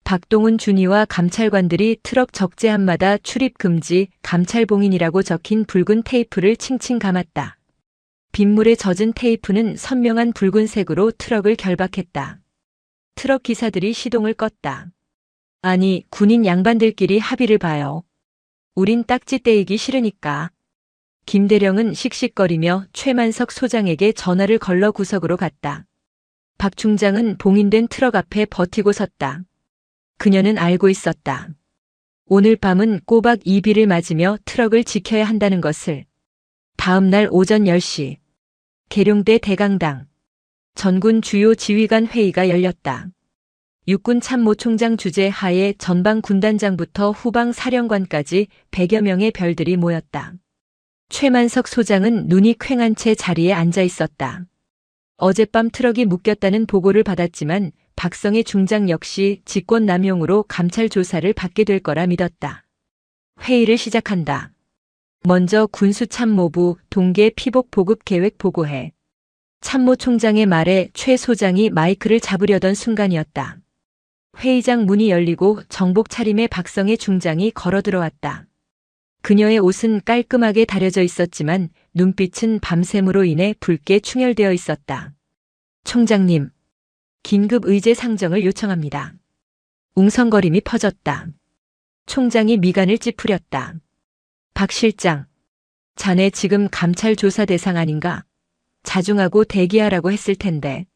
박동훈 준이와 감찰관들이 트럭 적재함마다 출입 금지, 감찰 봉인이라고 적힌 붉은 테이프를 칭칭 감았다. 빗물에 젖은 테이프는 선명한 붉은색으로 트럭을 결박했다. 트럭 기사들이 시동을 껐다. 아니, 군인 양반들끼리 합의를 봐요. 우린 딱지 떼이기 싫으니까. 김대령은 씩씩거리며 최만석 소장에게 전화를 걸러 구석으로 갔다. 박 중장은 봉인된 트럭 앞에 버티고 섰다. 그녀는 알고 있었다. 오늘 밤은 꼬박 이 비를 맞으며 트럭을 지켜야 한다는 것을. 다음 날 오전 10시. 계룡대 대강당. 전군 주요 지휘관 회의가 열렸다. 육군 참모총장 주재 하에 전방 군단장부터 후방 사령관까지 100여 명의 별들이 모였다. 최만석 소장은 눈이 퀭한 채 자리에 앉아 있었다. 어젯밤 트럭이 묶였다는 보고를 받았지만 박성의 중장 역시 직권남용으로 감찰 조사를 받게 될 거라 믿었다. 회의를 시작한다. 먼저 군수참모부 동계 피복 보급 계획 보고해. 참모총장의 말에 최 소장이 마이크를 잡으려던 순간이었다. 회의장 문이 열리고 정복 차림의 박성의 중장이 걸어 들어왔다. 그녀의 옷은 깔끔하게 다려져 있었지만 눈빛은 밤샘으로 인해 붉게 충혈되어 있었다. 총장님, 긴급 의제 상정을 요청합니다. 웅성거림이 퍼졌다. 총장이 미간을 찌푸렸다. 박 실장, 자네 지금 감찰 조사 대상 아닌가? 자중하고 대기하라고 했을 텐데.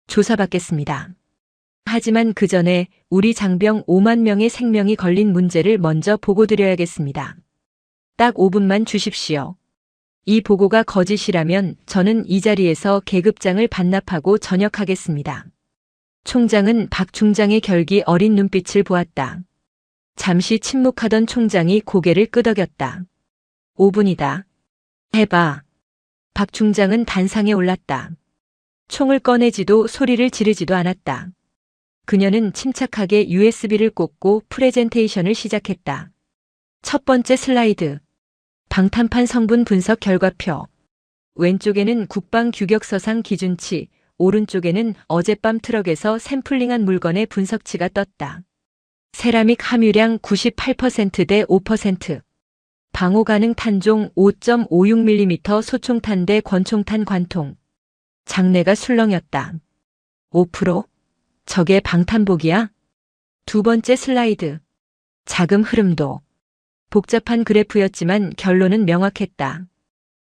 조사받겠습니다. 하지만 그 전에 우리 장병 5만 명의 생명이 걸린 문제를 먼저 보고드려야겠습니다. 딱 5분만 주십시오. 이 보고가 거짓이라면 저는 이 자리에서 계급장을 반납하고 전역하겠습니다. 총장은 박 중장의 결기 어린 눈빛을 보았다. 잠시 침묵하던 총장이 고개를 끄덕였다. 5분이다. 해봐. 박 중장은 단상에 올랐다. 총을 꺼내지도 소리를 지르지도 않았다. 그녀는 침착하게 USB를 꽂고 프레젠테이션을 시작했다. 첫 번째 슬라이드. 방탄판 성분 분석 결과표. 왼쪽에는 국방규격서상 기준치, 오른쪽에는 어젯밤 트럭에서 샘플링한 물건의 분석치가 떴다. 세라믹 함유량 98% 대 5%. 방호 가능 탄종 5.56mm 소총탄 대 권총탄 관통. 장내가 술렁였다. 5%? 저게 방탄복이야? 두 번째 슬라이드. 자금 흐름도. 복잡한 그래프였지만 결론은 명확했다.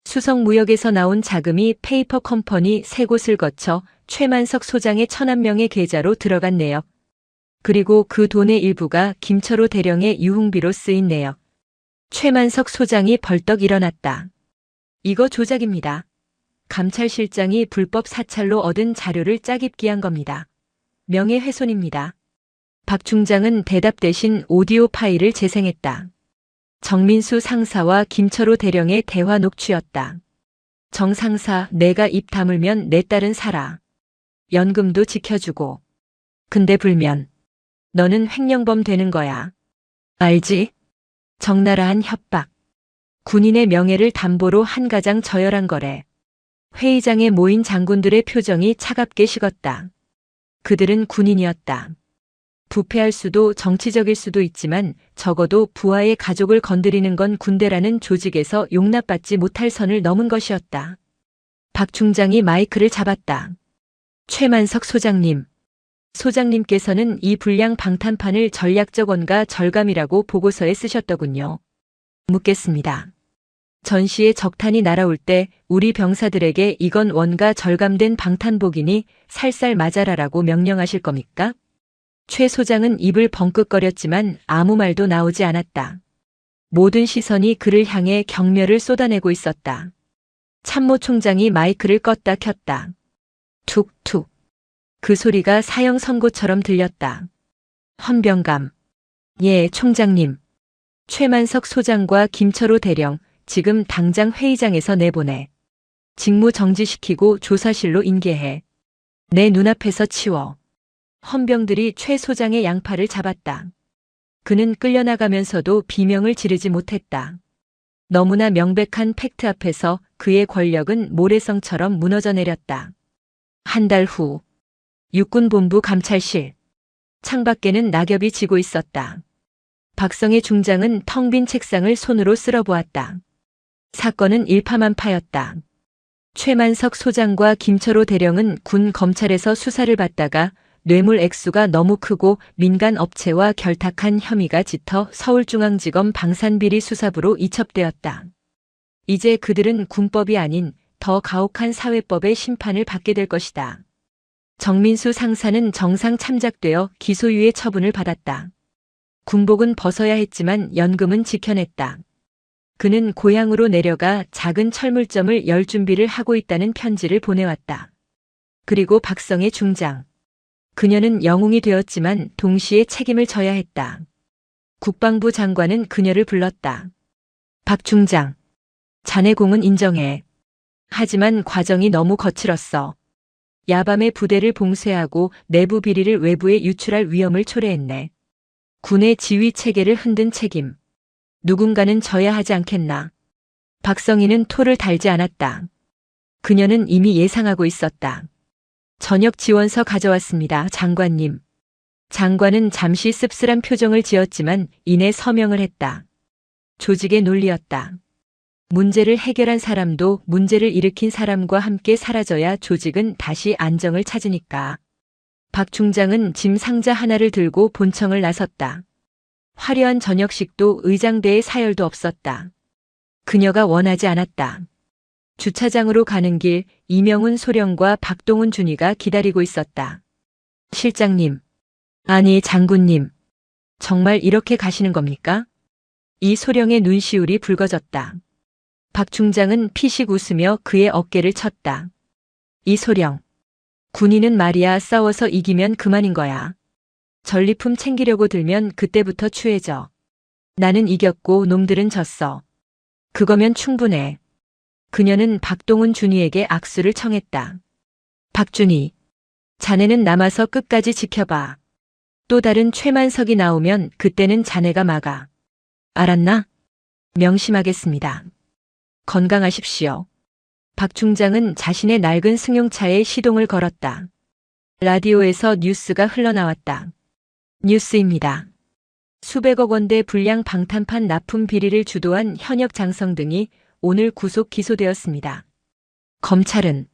수성무역에서 나온 자금이 페이퍼 컴퍼니 3곳을 거쳐 최만석 소장의 1,000명의 계좌로 들어간 내역. 그리고 그 돈의 일부가 김철호 대령의 유흥비로 쓰인 내역. 최만석 소장이 벌떡 일어났다. 이거 조작입니다. 감찰실장이 불법 사찰로 얻은 자료를 짜깁기한 겁니다. 명예훼손입니다. 박 중장은 대답 대신 오디오 파일을 재생했다. 정민수 상사와 김철호 대령의 대화 녹취였다. 정 상사, 내가 입 다물면 내 딸은 살아. 연금도 지켜주고. 근데 불면 너는 횡령범 되는 거야. 알지? 적나라한 협박. 군인의 명예를 담보로 한 가장 저열한 거래. 회의장에 모인 장군들의 표정이 차갑게 식었다. 그들은 군인이었다. 부패할 수도 정치적일 수도 있지만 적어도 부하의 가족을 건드리는 건 군대라는 조직에서 용납받지 못할 선을 넘은 것이었다. 박 중장이 마이크를 잡았다. 최만석 소장님. 소장님께서는 이 불량 방탄판을 전략적 원가 절감이라고 보고서에 쓰셨더군요. 묻겠습니다. 전시에 적탄이 날아올 때 우리 병사들에게 이건 원가 절감된 방탄복이니 살살 맞아라라고 명령하실 겁니까? 최 소장은 입을 벙긋거렸지만 아무 말도 나오지 않았다. 모든 시선이 그를 향해 경멸을 쏟아내고 있었다. 참모 총장이 마이크를 껐다 켰다. 툭툭. 그 소리가 사형 선고처럼 들렸다. 헌병감. 예, 총장님. 최만석 소장과 김철호 대령, 지금 당장 회의장에서 내보내. 직무 정지시키고 조사실로 인계해. 내 눈앞에서 치워. 헌병들이 최 소장의 양팔을 잡았다. 그는 끌려나가면서도 비명을 지르지 못했다. 너무나 명백한 팩트 앞에서 그의 권력은 모래성처럼 무너져 내렸다. 한 달 후, 육군본부 감찰실. 창밖에는 낙엽이 지고 있었다. 박성의 중장은 텅 빈 책상을 손으로 쓸어보았다. 사건은 일파만파였다. 최만석 소장과 김철호 대령은 군 검찰에서 수사를 받다가 뇌물 액수가 너무 크고 민간 업체와 결탁한 혐의가 짙어 서울중앙지검 방산비리 수사부로 이첩되었다. 이제 그들은 군법이 아닌 더 가혹한 사회법의 심판을 받게 될 것이다. 정민수 상사는 정상 참작되어 기소유예 처분을 받았다. 군복은 벗어야 했지만 연금은 지켜냈다. 그는 고향으로 내려가 작은 철물점을 열 준비를 하고 있다는 편지를 보내왔다. 그리고 박성의 중장. 그녀는 영웅이 되었지만 동시에 책임을 져야 했다. 국방부 장관은 그녀를 불렀다. 박 중장. 자네 공은 인정해. 하지만 과정이 너무 거칠었어. 야밤에 부대를 봉쇄하고 내부 비리를 외부에 유출할 위험을 초래했네. 군의 지휘 체계를 흔든 책임. 누군가는 져야 하지 않겠나. 박성희는 토를 달지 않았다. 그녀는 이미 예상하고 있었다. 저녁 지원서 가져왔습니다, 장관님. 장관은 잠시 씁쓸한 표정을 지었지만 이내 서명을 했다. 조직의 논리였다. 문제를 해결한 사람도 문제를 일으킨 사람과 함께 사라져야 조직은 다시 안정을 찾으니까. 박 중장은 짐 상자 하나를 들고 본청을 나섰다. 화려한 저녁식도 의장대에 사열도 없었다. 그녀가 원하지 않았다. 주차장으로 가는 길 이명훈 소령과 박동훈 준이가 기다리고 있었다. 실장님. 아니 장군님. 정말 이렇게 가시는 겁니까? 이 소령의 눈시울이 붉어졌다. 박 중장은 피식 웃으며 그의 어깨를 쳤다. 이 소령. 군인은 말이야 싸워서 이기면 그만인 거야. 전리품 챙기려고 들면 그때부터 추해져. 나는 이겼고 놈들은 졌어. 그거면 충분해. 그녀는 박동훈 준이에게 악수를 청했다. 박준이. 자네는 남아서 끝까지 지켜봐. 또 다른 최만석이 나오면 그때는 자네가 막아. 알았나? 명심하겠습니다. 건강하십시오. 박 중장은 자신의 낡은 승용차에 시동을 걸었다. 라디오에서 뉴스가 흘러나왔다. 뉴스입니다. 수백억 원대 불량 방탄판 납품 비리를 주도한 현역 장성 등이 오늘 구속 기소되었습니다. 검찰은.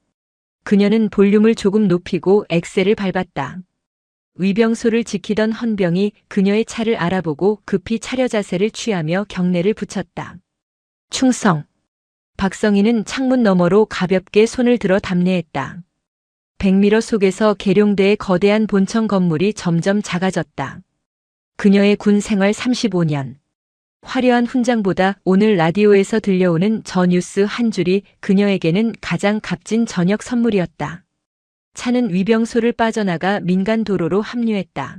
그녀는 볼륨을 조금 높이고 엑셀을 밟았다. 위병소를 지키던 헌병이 그녀의 차를 알아보고 급히 차려 자세를 취하며 경례를 붙였다. 충성. 박성희는 창문 너머로 가볍게 손을 들어 답례했다. 백미러 속에서 계룡대의 거대한 본청 건물이 점점 작아졌다. 그녀의 군 생활 35년. 화려한 훈장보다 오늘 라디오에서 들려오는 저 뉴스 한 줄이 그녀에게는 가장 값진 저녁 선물이었다. 차는 위병소를 빠져나가 민간 도로로 합류했다.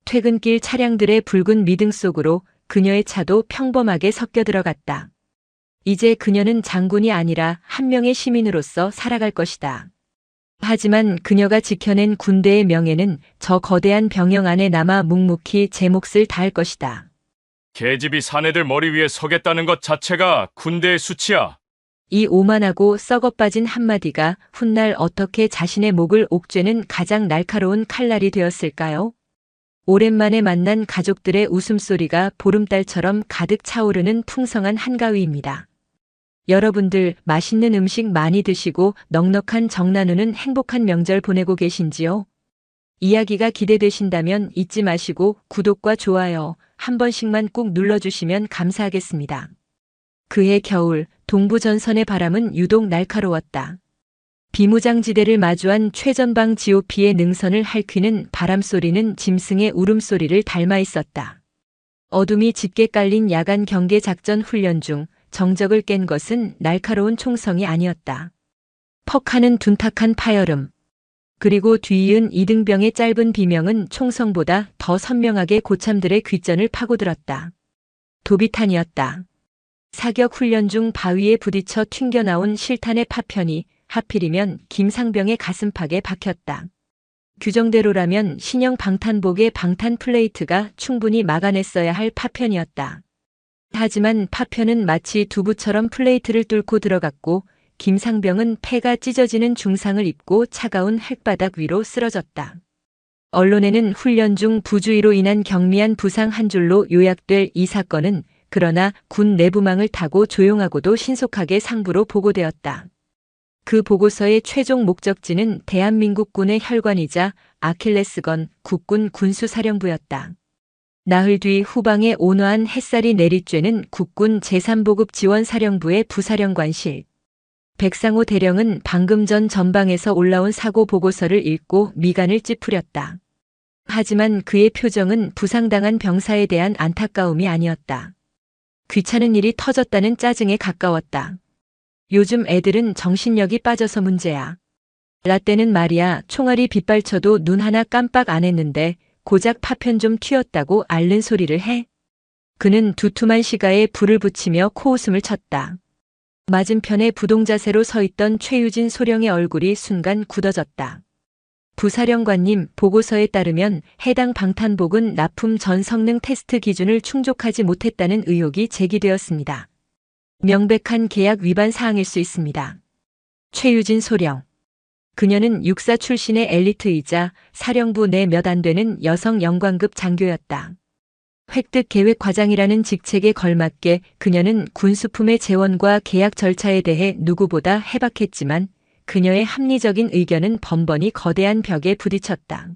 퇴근길 차량들의 붉은 미등 속으로 그녀의 차도 평범하게 섞여 들어갔다. 이제 그녀는 장군이 아니라 한 명의 시민으로서 살아갈 것이다. 하지만 그녀가 지켜낸 군대의 명예는 저 거대한 병영 안에 남아 묵묵히 제 몫을 다할 것이다. 계집이 사내들 머리 위에 서겠다는 것 자체가 군대의 수치야. 이 오만하고 썩어빠진 한마디가 훗날 어떻게 자신의 목을 옥죄는 가장 날카로운 칼날이 되었을까요? 오랜만에 만난 가족들의 웃음소리가 보름달처럼 가득 차오르는 풍성한 한가위입니다. 여러분들 맛있는 음식 많이 드시고 넉넉한 정 나누는 행복한 명절 보내고 계신지요? 이야기가 기대되신다면 잊지 마시고 구독과 좋아요 한 번씩만 꾹 눌러주시면 감사하겠습니다. 그해 겨울 동부전선의 바람은 유독 날카로웠다. 비무장지대를 마주한 최전방 GOP의 능선을 핥히는 바람소리는 짐승의 울음소리를 닮아 있었다. 어둠이 짙게 깔린 야간 경계 작전 훈련 중 정적을 깬 것은 날카로운 총성이 아니었다. 퍽하는 둔탁한 파열음. 그리고 뒤이은 이등병의 짧은 비명은 총성보다 더 선명하게 고참들의 귓전을 파고들었다. 도비탄이었다. 사격 훈련 중 바위에 부딪혀 튕겨나온 실탄의 파편이 하필이면 김상병의 가슴팍에 박혔다. 규정대로라면 신형 방탄복의 방탄 플레이트가 충분히 막아냈어야 할 파편이었다. 하지만 파편은 마치 두부처럼 플레이트를 뚫고 들어갔고 김상병은 폐가 찢어지는 중상을 입고 차가운 흙바닥 위로 쓰러졌다. 언론에는 훈련 중 부주의로 인한 경미한 부상 한 줄로 요약될 이 사건은 그러나 군 내부망을 타고 조용하고도 신속하게 상부로 보고되었다. 그 보고서의 최종 목적지는 대한민국군의 혈관이자 아킬레스건 국군 군수사령부였다. 나흘 뒤 후방에 온화한 햇살이 내리쬐는 국군 제3보급 지원사령부의 부사령관실. 백상호 대령은 방금 전 전방에서 올라온 사고 보고서를 읽고 미간을 찌푸렸다. 하지만 그의 표정은 부상당한 병사에 대한 안타까움이 아니었다. 귀찮은 일이 터졌다는 짜증에 가까웠다. 요즘 애들은 정신력이 빠져서 문제야. 라떼는 말이야 총알이 빗발쳐도 눈 하나 깜빡 안 했는데 고작 파편 좀 튀었다고 앓는 소리를 해? 그는 두툼한 시가에 불을 붙이며 코웃음을 쳤다. 맞은편에 부동자세로 서 있던 최유진 소령의 얼굴이 순간 굳어졌다. 부사령관님, 보고서에 따르면 해당 방탄복은 납품 전 성능 테스트 기준을 충족하지 못했다는 의혹이 제기되었습니다. 명백한 계약 위반 사항일 수 있습니다. 최유진 소령. 그녀는 육사 출신의 엘리트이자 사령부 내 몇 안 되는 여성 영관급 장교였다. 획득 계획 과장이라는 직책에 걸맞게 그녀는 군수품의 재원과 계약 절차에 대해 누구보다 해박했지만 그녀의 합리적인 의견은 번번이 거대한 벽에 부딪혔다.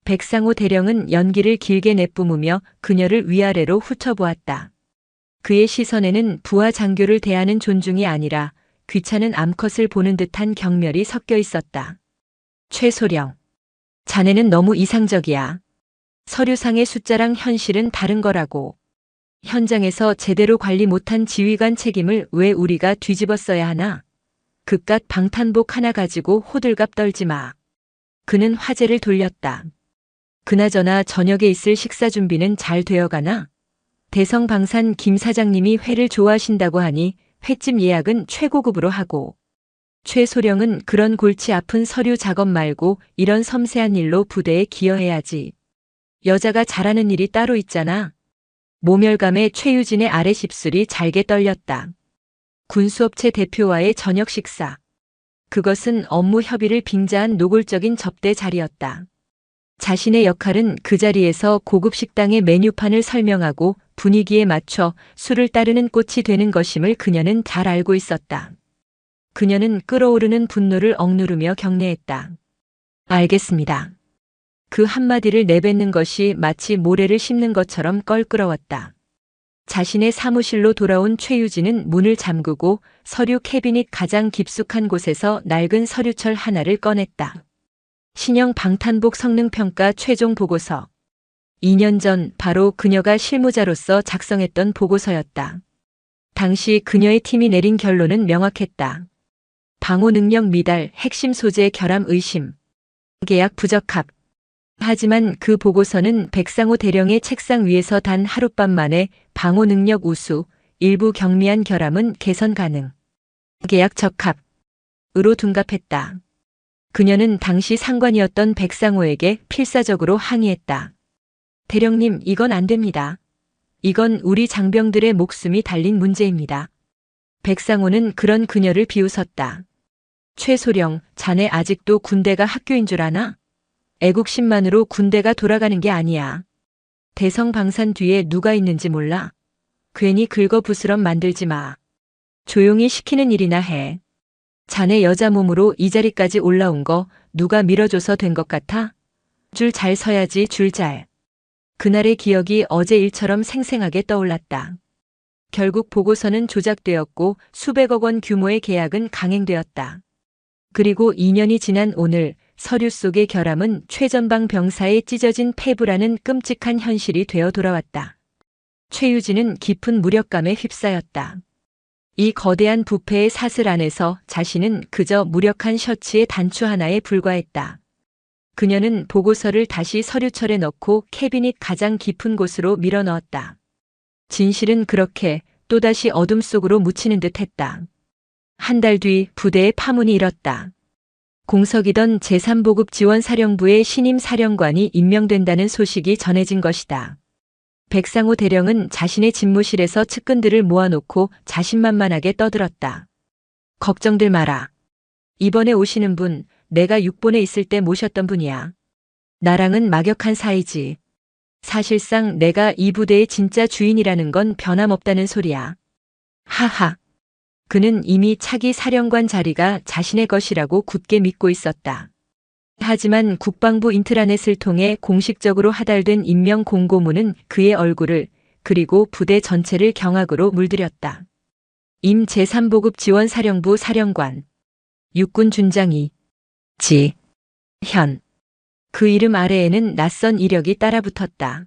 백상호 대령은 연기를 길게 내뿜으며 그녀를 위아래로 훑어보았다. 그의 시선에는 부하 장교를 대하는 존중이 아니라 귀찮은 암컷을 보는 듯한 경멸이 섞여 있었다. 최소령. 자네는 너무 이상적이야. 서류상의 숫자랑 현실은 다른 거라고. 현장에서 제대로 관리 못한 지휘관 책임을 왜 우리가 뒤집어 써야 하나? 그깟 방탄복 하나 가지고 호들갑 떨지 마. 그는 화제를 돌렸다. 그나저나 저녁에 있을 식사 준비는 잘 되어가나? 대성방산 김 사장님이 회를 좋아하신다고 하니 횟집 예약은 최고급으로 하고. 최소령은 그런 골치 아픈 서류 작업 말고 이런 섬세한 일로 부대에 기여해야지. 여자가 잘하는 일이 따로 있잖아. 모멸감에 최유진의 아래 십술이 잘게 떨렸다. 군수업체 대표와의 저녁 식사. 그것은 업무 협의를 빙자한 노골적인 접대 자리였다. 자신의 역할은 그 자리에서 고급 식당의 메뉴판을 설명하고 분위기에 맞춰 술을 따르는 꽃이 되는 것임을 그녀는 잘 알고 있었다. 그녀는 끓어오르는 분노를 억누르며 경례했다. 알겠습니다. 그 한마디를 내뱉는 것이 마치 모래를 씹는 것처럼 껄끄러웠다. 자신의 사무실로 돌아온 최유진은 문을 잠그고 서류 캐비닛 가장 깊숙한 곳에서 낡은 서류철 하나를 꺼냈다. 신형 방탄복 성능평가 최종 보고서. 2년 전 바로 그녀가 실무자로서 작성했던 보고서였다. 당시 그녀의 팀이 내린 결론은 명확했다. 방호 능력 미달, 핵심 소재 결함 의심, 계약 부적합. 하지만 그 보고서는 백상호 대령의 책상 위에서 단 하룻밤 만에 방호 능력 우수, 일부 경미한 결함은 개선 가능, 계약 적합으로 둔갑했다. 그녀는 당시 상관이었던 백상호에게 필사적으로 항의했다. 대령님, 이건 안 됩니다. 이건 우리 장병들의 목숨이 달린 문제입니다. 백상호는 그런 그녀를 비웃었다. 최소령, 자네 아직도 군대가 학교인 줄 아나? 애국심만으로 군대가 돌아가는 게 아니야. 대성방산 뒤에 누가 있는지 몰라. 괜히 긁어부스럼 만들지 마. 조용히 시키는 일이나 해. 자네 여자 몸으로 이 자리까지 올라온 거 누가 밀어줘서 된 것 같아? 줄 잘 서야지, 줄 잘. 그날의 기억이 어제 일처럼 생생하게 떠올랐다. 결국 보고서는 조작되었고 수백억 원 규모의 계약은 강행되었다. 그리고 2년이 지난 오늘 서류 속의 결함은 최전방 병사의 찢어진 폐부라는 끔찍한 현실이 되어 돌아왔다. 최유진은 깊은 무력감에 휩싸였다. 이 거대한 부패의 사슬 안에서 자신은 그저 무력한 셔츠의 단추 하나에 불과했다. 그녀는 보고서를 다시 서류철에 넣고 캐비닛 가장 깊은 곳으로 밀어넣었다. 진실은 그렇게 또다시 어둠 속으로 묻히는 듯 했다. 한 달 뒤 부대의 파문이 일었다. 공석이던 제3보급 지원사령부의 신임 사령관이 임명된다는 소식이 전해진 것이다. 백상호 대령은 자신의 집무실에서 측근들을 모아놓고 자신만만하게 떠들었다. 걱정들 마라. 이번에 오시는 분, 내가 육본에 있을 때 모셨던 분이야. 나랑은 막역한 사이지. 사실상 내가 이 부대의 진짜 주인이라는 건 변함없다는 소리야. 하하. 그는 이미 차기 사령관 자리가 자신의 것이라고 굳게 믿고 있었다. 하지만 국방부 인트라넷을 통해 공식적으로 하달된 임명 공고문은 그의 얼굴을 그리고 부대 전체를 경악으로 물들였다. 임 제3보급 지원사령부 사령관, 육군 준장이, 현. 그 이름 아래에는 낯선 이력이 따라붙었다.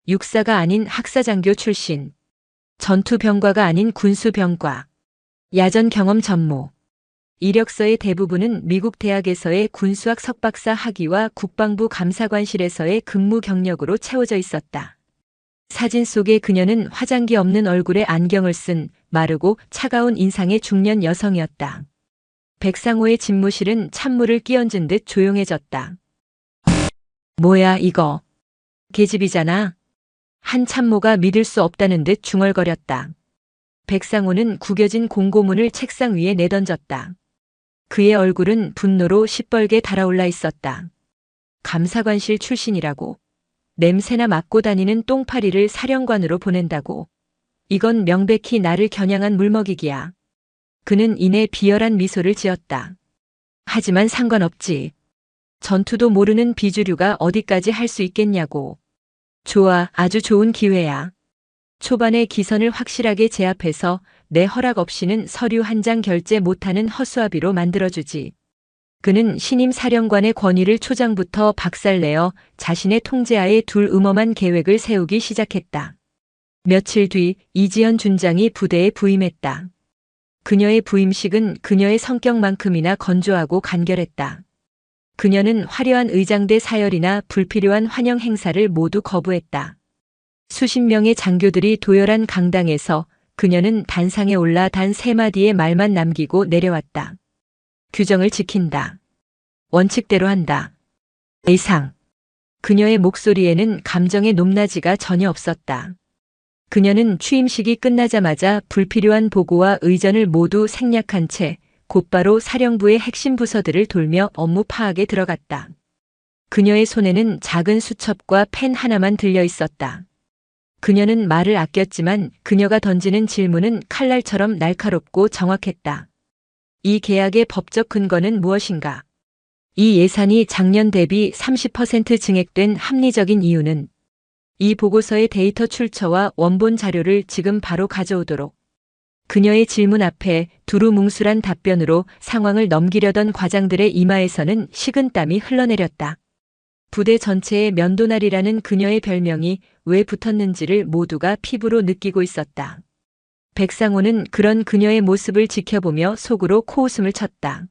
육사가 아닌 학사장교 출신, 전투병과가 아닌 군수병과, 야전 경험 전무. 이력서의 대부분은 미국 대학에서의 군수학 석박사 학위와 국방부 감사관실에서의 근무 경력으로 채워져 있었다. 사진 속의 그녀는 화장기 없는 얼굴에 안경을 쓴 마르고 차가운 인상의 중년 여성이었다. 백상호의 집무실은 찬물을 끼얹은 듯 조용해졌다. 뭐야 이거. 계집이잖아. 한 참모가 믿을 수 없다는 듯 중얼거렸다. 백상호는 구겨진 공고문을 책상 위에 내던졌다. 그의 얼굴은 분노로 시뻘게 달아올라 있었다. 감사관실 출신이라고. 냄새나 맡고 다니는 똥파리를 사령관으로 보낸다고. 이건 명백히 나를 겨냥한 물먹이기야. 그는 이내 비열한 미소를 지었다. 하지만 상관없지. 전투도 모르는 비주류가 어디까지 할 수 있겠냐고. 좋아, 아주 좋은 기회야. 초반에 기선을 확실하게 제압해서 내 허락 없이는 서류 한 장 결제 못하는 허수아비로 만들어주지. 그는 신임 사령관의 권위를 초장부터 박살내어 자신의 통제하에 둘 음험한 계획을 세우기 시작했다. 며칠 뒤 이지연 준장이 부대에 부임했다. 그녀의 부임식은 그녀의 성격만큼이나 건조하고 간결했다. 그녀는 화려한 의장대 사열이나 불필요한 환영 행사를 모두 거부했다. 수십 명의 장교들이 도열한 강당에서 그녀는 단상에 올라 단 3마디의 말만 남기고 내려왔다. 규정을 지킨다. 원칙대로 한다. 이상. 그녀의 목소리에는 감정의 높낮이가 전혀 없었다. 그녀는 취임식이 끝나자마자 불필요한 보고와 의전을 모두 생략한 채 곧바로 사령부의 핵심 부서들을 돌며 업무 파악에 들어갔다. 그녀의 손에는 작은 수첩과 펜 하나만 들려 있었다. 그녀는 말을 아꼈지만 그녀가 던지는 질문은 칼날처럼 날카롭고 정확했다. 이 계약의 법적 근거는 무엇인가? 이 예산이 작년 대비 30% 증액된 합리적인 이유는? 이 보고서의 데이터 출처와 원본 자료를 지금 바로 가져오도록. 그녀의 질문 앞에 두루뭉술한 답변으로 상황을 넘기려던 과장들의 이마에서는 식은땀이 흘러내렸다. 부대 전체에 면도날이라는 그녀의 별명이 왜 붙었는지를 모두가 피부로 느끼고 있었다. 백상호는 그런 그녀의 모습을 지켜보며 속으로 코웃음을 쳤다.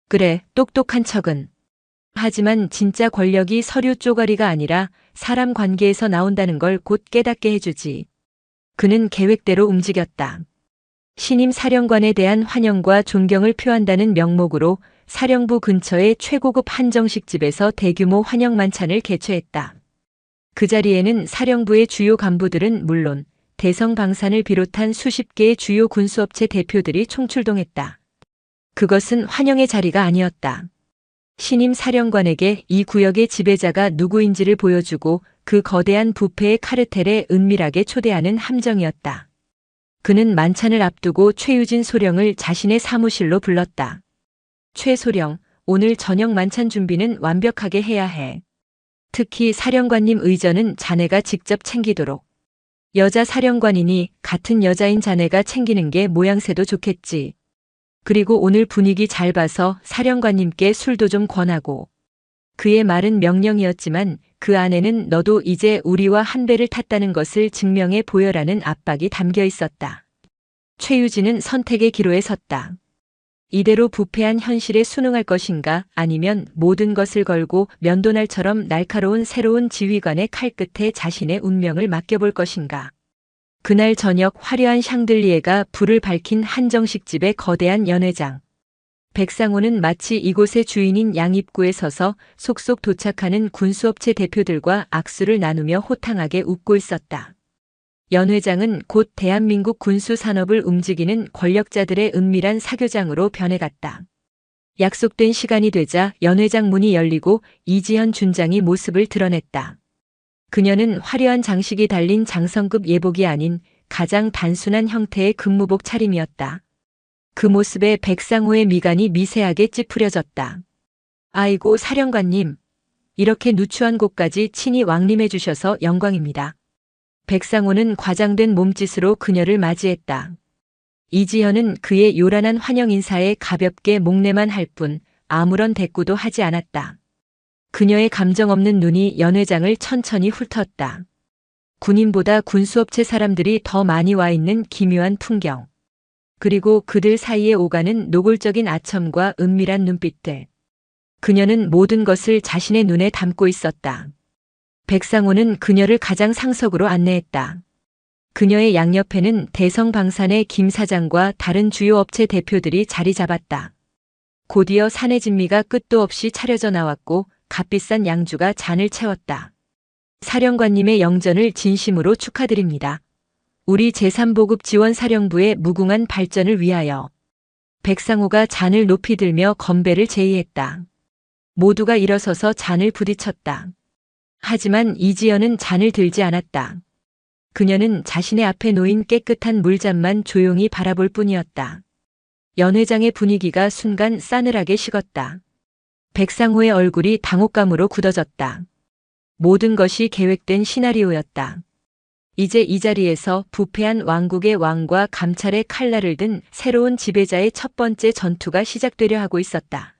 그래, 똑똑한 척은. 하지만 진짜 권력이 서류 쪼가리가 아니라 사람 관계에서 나온다는 걸 곧 깨닫게 해주지. 그는 계획대로 움직였다. 신임 사령관에 대한 환영과 존경을 표한다는 명목으로 사령부 근처의 최고급 한정식집에서 대규모 환영 만찬을 개최했다. 그 자리에는 사령부의 주요 간부들은 물론 대성방산을 비롯한 수십 개의 주요 군수업체 대표들이 총출동했다. 그것은 환영의 자리가 아니었다. 신임 사령관에게 이 구역의 지배자가 누구인지를 보여주고 그 거대한 부패의 카르텔에 은밀하게 초대하는 함정이었다. 그는 만찬을 앞두고 최유진 소령을 자신의 사무실로 불렀다. 최 소령, 오늘 저녁 만찬 준비는 완벽하게 해야 해. 특히 사령관님 의전은 자네가 직접 챙기도록. 여자 사령관이니 같은 여자인 자네가 챙기는 게 모양새도 좋겠지. 그리고 오늘 분위기 잘 봐서 사령관님께 술도 좀 권하고. 그의 말은 명령이었지만 그 안에는 너도 이제 우리와 한 배를 탔다는 것을 증명해 보여라는 압박이 담겨 있었다. 최유진은 선택의 기로에 섰다. 이대로 부패한 현실에 순응할 것인가 아니면 모든 것을 걸고 면도날처럼 날카로운 새로운 지휘관의 칼끝에 자신의 운명을 맡겨볼 것인가. 그날 저녁 화려한 샹들리에가 불을 밝힌 한정식집의 거대한 연회장. 백상호는 마치 이곳의 주인인 양입구에 서서 속속 도착하는 군수업체 대표들과 악수를 나누며 호탕하게 웃고 있었다. 연회장은 곧 대한민국 군수 산업을 움직이는 권력자들의 은밀한 사교장으로 변해갔다. 약속된 시간이 되자 연회장 문이 열리고 이지현 준장이 모습을 드러냈다. 그녀는 화려한 장식이 달린 장성급 예복이 아닌 가장 단순한 형태의 근무복 차림이었다. 그 모습에 백상호의 미간이 미세하게 찌푸려졌다. 아이고 사령관님, 이렇게 누추한 곳까지 친히 왕림해 주셔서 영광입니다. 백상호는 과장된 몸짓으로 그녀를 맞이했다. 이지현은 그의 요란한 환영 인사에 가볍게 목례만 할 뿐 아무런 대꾸도 하지 않았다. 그녀의 감정 없는 눈이 연회장을 천천히 훑었다. 군인보다 군수업체 사람들이 더 많이 와 있는 기묘한 풍경. 그리고 그들 사이에 오가는 노골적인 아첨과 은밀한 눈빛들. 그녀는 모든 것을 자신의 눈에 담고 있었다. 백상호는 그녀를 가장 상석으로 안내했다. 그녀의 양옆에는 대성방산의 김 사장과 다른 주요 업체 대표들이 자리 잡았다. 곧이어 사내 진미가 끝도 없이 차려져 나왔고 값비싼 양주가 잔을 채웠다. 사령관님의 영전을 진심으로 축하드립니다. 우리 제3보급 지원사령부의 무궁한 발전을 위하여. 백상호가 잔을 높이 들며 건배를 제의했다. 모두가 일어서서 잔을 부딪혔다. 하지만 이지연은 잔을 들지 않았다. 그녀는 자신의 앞에 놓인 깨끗한 물잔만 조용히 바라볼 뿐이었다. 연회장의 분위기가 순간 싸늘하게 식었다. 백상호의 얼굴이 당혹감으로 굳어졌다. 모든 것이 계획된 시나리오였다. 이제 이 자리에서 부패한 왕국의 왕과 감찰의 칼날을 든 새로운 지배자의 첫 번째 전투가 시작되려 하고 있었다.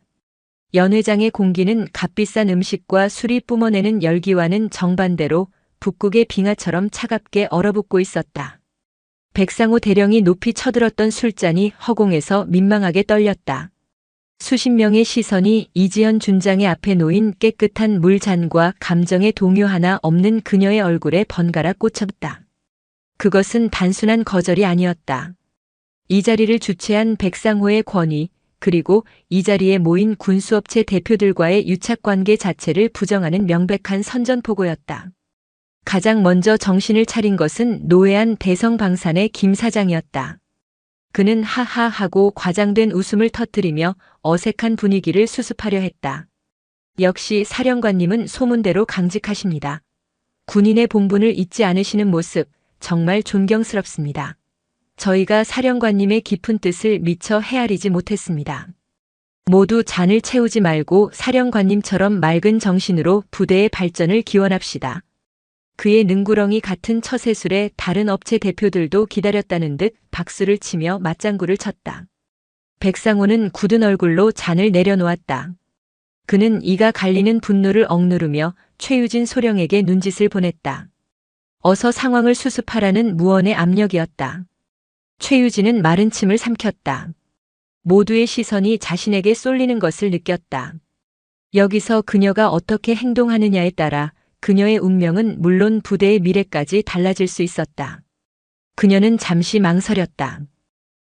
연회장의 공기는 값비싼 음식과 술이 뿜어내는 열기와는 정반대로 북극의 빙하처럼 차갑게 얼어붙고 있었다. 백상호 대령이 높이 쳐들었던 술잔이 허공에서 민망하게 떨렸다. 수십 명의 시선이 이지현 준장의 앞에 놓인 깨끗한 물잔과 감정의 동요 하나 없는 그녀의 얼굴에 번갈아 꽂혔다. 그것은 단순한 거절이 아니었다. 이 자리를 주최한 백상호의 권위, 그리고 이 자리에 모인 군수업체 대표들과의 유착관계 자체를 부정하는 명백한 선전포고였다. 가장 먼저 정신을 차린 것은 노회한 대성방산의 김 사장이었다. 그는 하하하고 과장된 웃음을 터뜨리며 어색한 분위기를 수습하려 했다. 역시 사령관님은 소문대로 강직하십니다. 군인의 본분을 잊지 않으시는 모습 정말 존경스럽습니다. 저희가 사령관님의 깊은 뜻을 미처 헤아리지 못했습니다. 모두 잔을 채우지 말고 사령관님처럼 맑은 정신으로 부대의 발전을 기원합시다. 그의 능구렁이 같은 처세술에 다른 업체 대표들도 기다렸다는 듯 박수를 치며 맞장구를 쳤다. 백상호는 굳은 얼굴로 잔을 내려놓았다. 그는 이가 갈리는 분노를 억누르며 최유진 소령에게 눈짓을 보냈다. 어서 상황을 수습하라는 무언의 압력이었다. 최유진은 마른 침을 삼켰다. 모두의 시선이 자신에게 쏠리는 것을 느꼈다. 여기서 그녀가 어떻게 행동하느냐에 따라 그녀의 운명은 물론 부대의 미래까지 달라질 수 있었다. 그녀는 잠시 망설였다.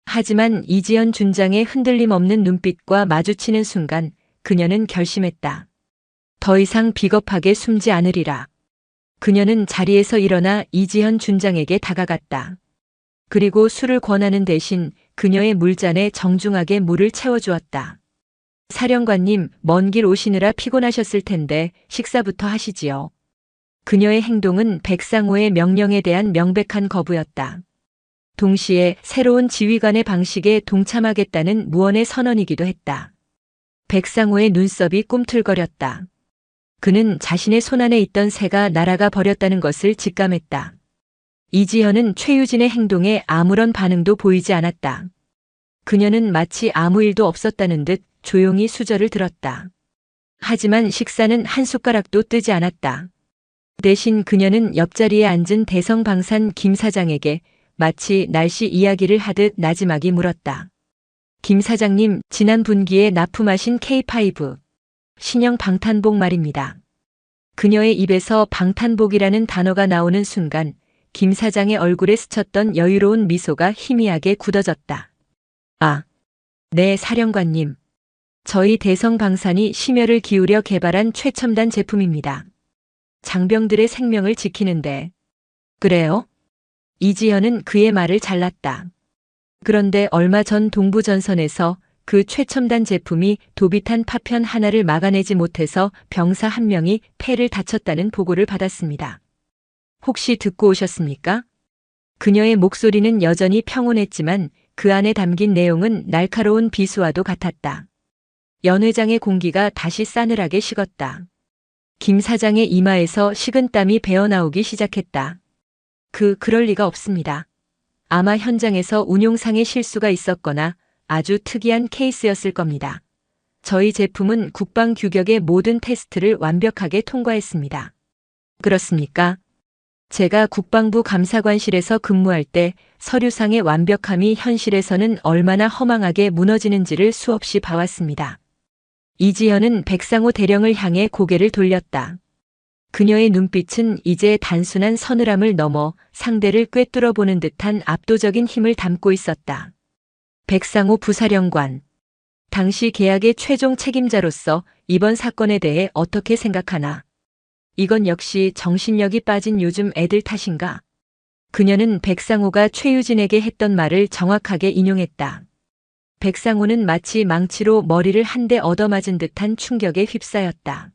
하지만 이지연 준장의 흔들림 없는 눈빛과 마주치는 순간 그녀는 결심했다. 더 이상 비겁하게 숨지 않으리라. 그녀는 자리에서 일어나 이지현 준장에게 다가갔다. 그리고 술을 권하는 대신 그녀의 물잔에 정중하게 물을 채워주었다. 사령관님, 먼 길 오시느라 피곤하셨을 텐데 식사부터 하시지요. 그녀의 행동은 백상호의 명령에 대한 명백한 거부였다. 동시에 새로운 지휘관의 방식에 동참하겠다는 무언의 선언이기도 했다. 백상호의 눈썹이 꿈틀거렸다. 그는 자신의 손안에 있던 새가 날아가 버렸다는 것을 직감했다. 이지현은 최유진의 행동에 아무런 반응도 보이지 않았다. 그녀는 마치 아무 일도 없었다는 듯 조용히 수저를 들었다. 하지만 식사는 한 숟가락도 뜨지 않았다. 대신 그녀는 옆자리에 앉은 대성방산 김 사장에게 마치 날씨 이야기를 하듯 나지막이 물었다. 김 사장님, 지난 분기에 납품하신 K5 신형 방탄복 말입니다. 그녀의 입에서 방탄복이라는 단어가 나오는 순간 김 사장의 얼굴에 스쳤던 여유로운 미소가 희미하게 굳어졌다. 아, 네, 사령관님. 저희 대성방산이 심혈을 기울여 개발한 최첨단 제품입니다. 장병들의 생명을 지키는데. 그래요? 이지현은 그의 말을 잘랐다. 그런데 얼마 전 동부전선에서 그 최첨단 제품이 도비탄 파편 하나를 막아내지 못해서 병사 한 명이 폐를 다쳤다는 보고를 받았습니다. 혹시 듣고 오셨습니까? 그녀의 목소리는 여전히 평온했지만 그 안에 담긴 내용은 날카로운 비수와도 같았다. 연 회장의 공기가 다시 싸늘하게 식었다. 김 사장의 이마에서 식은땀이 배어나오기 시작했다. 그럴 리가 없습니다. 아마 현장에서 운용상의 실수가 있었거나 아주 특이한 케이스였을 겁니다. 저희 제품은 국방 규격의 모든 테스트를 완벽하게 통과했습니다. 그렇습니까? 제가 국방부 감사관실에서 근무할 때 서류상의 완벽함이 현실에서는 얼마나 허망하게 무너지는지를 수없이 봐왔습니다. 이지현은 백상호 대령을 향해 고개를 돌렸다. 그녀의 눈빛은 이제 단순한 서늘함을 넘어 상대를 꿰뚫어 보는 듯한 압도적인 힘을 담고 있었다. 백상호 부사령관, 당시 계약의 최종 책임자로서 이번 사건에 대해 어떻게 생각하나? 이건 역시 정신력이 빠진 요즘 애들 탓인가? 그녀는 백상호가 최유진에게 했던 말을 정확하게 인용했다. 백상호는 마치 망치로 머리를 한 대 얻어맞은 듯한 충격에 휩싸였다.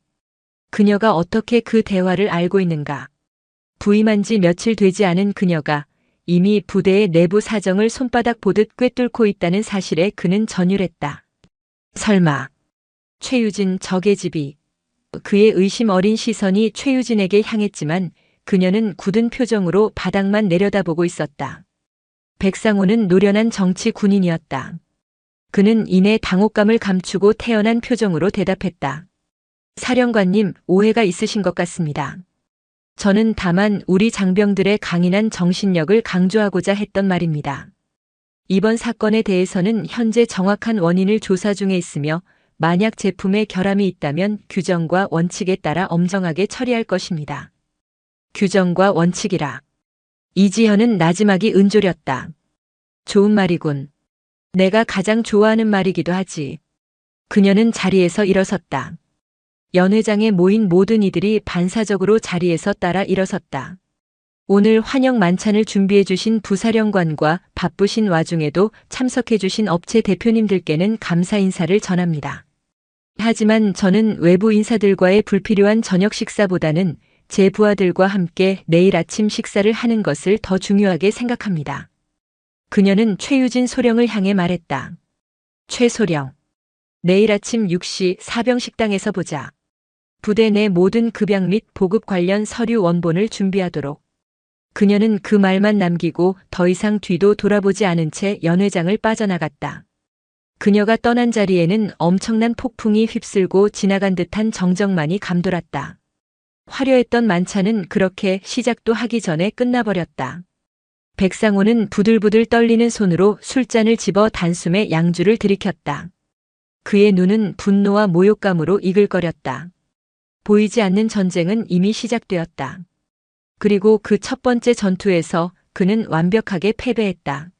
그녀가 어떻게 그 대화를 알고 있는가? 부임한 지 며칠 되지 않은 그녀가 이미 부대의 내부 사정을 손바닥 보듯 꿰뚫고 있다는 사실에 그는 전율했다. 설마 최유진 적의 집이. 그의 의심 어린 시선이 최유진에게 향했지만 그녀는 굳은 표정으로 바닥만 내려다보고 있었다. 백상호는 노련한 정치 군인이었다. 그는 이내 당혹감을 감추고 태연한 표정으로 대답했다. 사령관님, 오해가 있으신 것 같습니다. 저는 다만 우리 장병들의 강인한 정신력을 강조하고자 했던 말입니다. 이번 사건에 대해서는 현재 정확한 원인을 조사 중에 있으며 만약 제품에 결함이 있다면 규정과 원칙에 따라 엄정하게 처리할 것입니다. 규정과 원칙이라. 이지현은 나지막이 은조렸다. 좋은 말이군. 내가 가장 좋아하는 말이기도 하지. 그녀는 자리에서 일어섰다. 연회장에 모인 모든 이들이 반사적으로 자리에서 따라 일어섰다. 오늘 환영 만찬을 준비해 주신 부사령관과 바쁘신 와중에도 참석해 주신 업체 대표님들께는 감사 인사를 전합니다. 하지만 저는 외부 인사들과의 불필요한 저녁 식사보다는 제 부하들과 함께 내일 아침 식사를 하는 것을 더 중요하게 생각합니다. 그녀는 최유진 소령을 향해 말했다. 최소령. 내일 아침 6시 사병 식당에서 보자. 부대 내 모든 급양 및 보급 관련 서류 원본을 준비하도록. 그녀는 그 말만 남기고 더 이상 뒤도 돌아보지 않은 채 연회장을 빠져나갔다. 그녀가 떠난 자리에는 엄청난 폭풍이 휩쓸고 지나간 듯한 정적만이 감돌았다. 화려했던 만찬은 그렇게 시작도 하기 전에 끝나버렸다. 백상호는 부들부들 떨리는 손으로 술잔을 집어 단숨에 양주를 들이켰다. 그의 눈은 분노와 모욕감으로 이글거렸다. 보이지 않는 전쟁은 이미 시작되었다. 그리고 그 첫 번째 전투에서 그는 완벽하게 패배했다.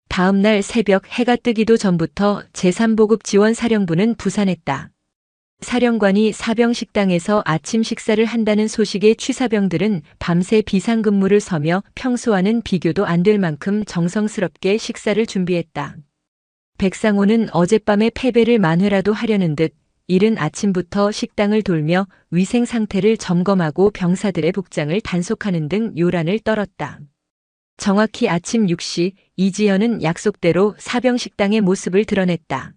다음 날 새벽 해가 뜨기도 전부터 제3보급 지원사령부는 부산했다. 사령관이 사병식당에서 아침 식사를 한다는 소식에 취사병들은 밤새 비상근무를 서며 평소와는 비교도 안 될 만큼 정성스럽게 식사를 준비했다. 백상호는 어젯밤의 패배를 만회라도 하려는 듯 이른 아침부터 식당을 돌며 위생 상태를 점검하고 병사들의 복장을 단속하는 등 요란을 떨었다. 정확히 아침 6시 이지연은 약속대로 사병식당의 모습을 드러냈다.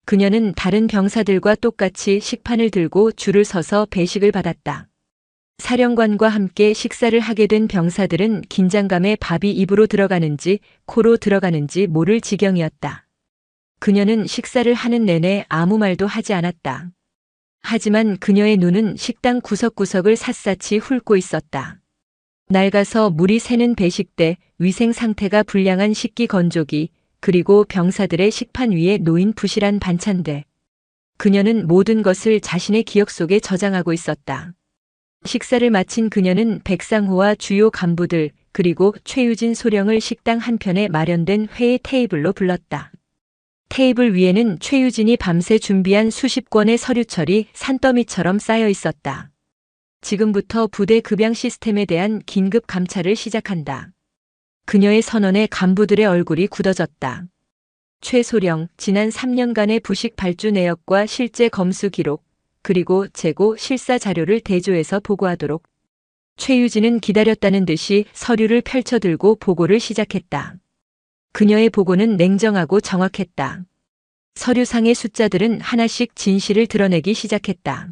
그녀는 다른 병사들과 똑같이 식판을 들고 줄을 서서 배식을 받았다. 사령관과 함께 식사를 하게 된 병사들은 긴장감에 밥이 입으로 들어가는지 코로 들어가는지 모를 지경이었다. 그녀는 식사를 하는 내내 아무 말도 하지 않았다. 하지만 그녀의 눈은 식당 구석구석을 샅샅이 훑고 있었다. 낡아서 물이 새는 배식대, 위생 상태가 불량한 식기 건조기, 그리고 병사들의 식판 위에 놓인 부실한 반찬들. 그녀는 모든 것을 자신의 기억 속에 저장하고 있었다. 식사를 마친 그녀는 백상호와 주요 간부들, 그리고 최유진 소령을 식당 한편에 마련된 회의 테이블로 불렀다. 테이블 위에는 최유진이 밤새 준비한 수십 권의 서류철이 산더미처럼 쌓여 있었다. 지금부터 부대 급양 시스템에 대한 긴급 감찰을 시작한다. 그녀의 선언에 간부들의 얼굴이 굳어졌다. 최소령, 지난 3년간의 부식 발주 내역과 실제 검수 기록, 그리고 재고 실사 자료를 대조해서 보고하도록. 최유진은 기다렸다는 듯이 서류를 펼쳐들고 보고를 시작했다. 그녀의 보고는 냉정하고 정확했다. 서류상의 숫자들은 하나씩 진실을 드러내기 시작했다.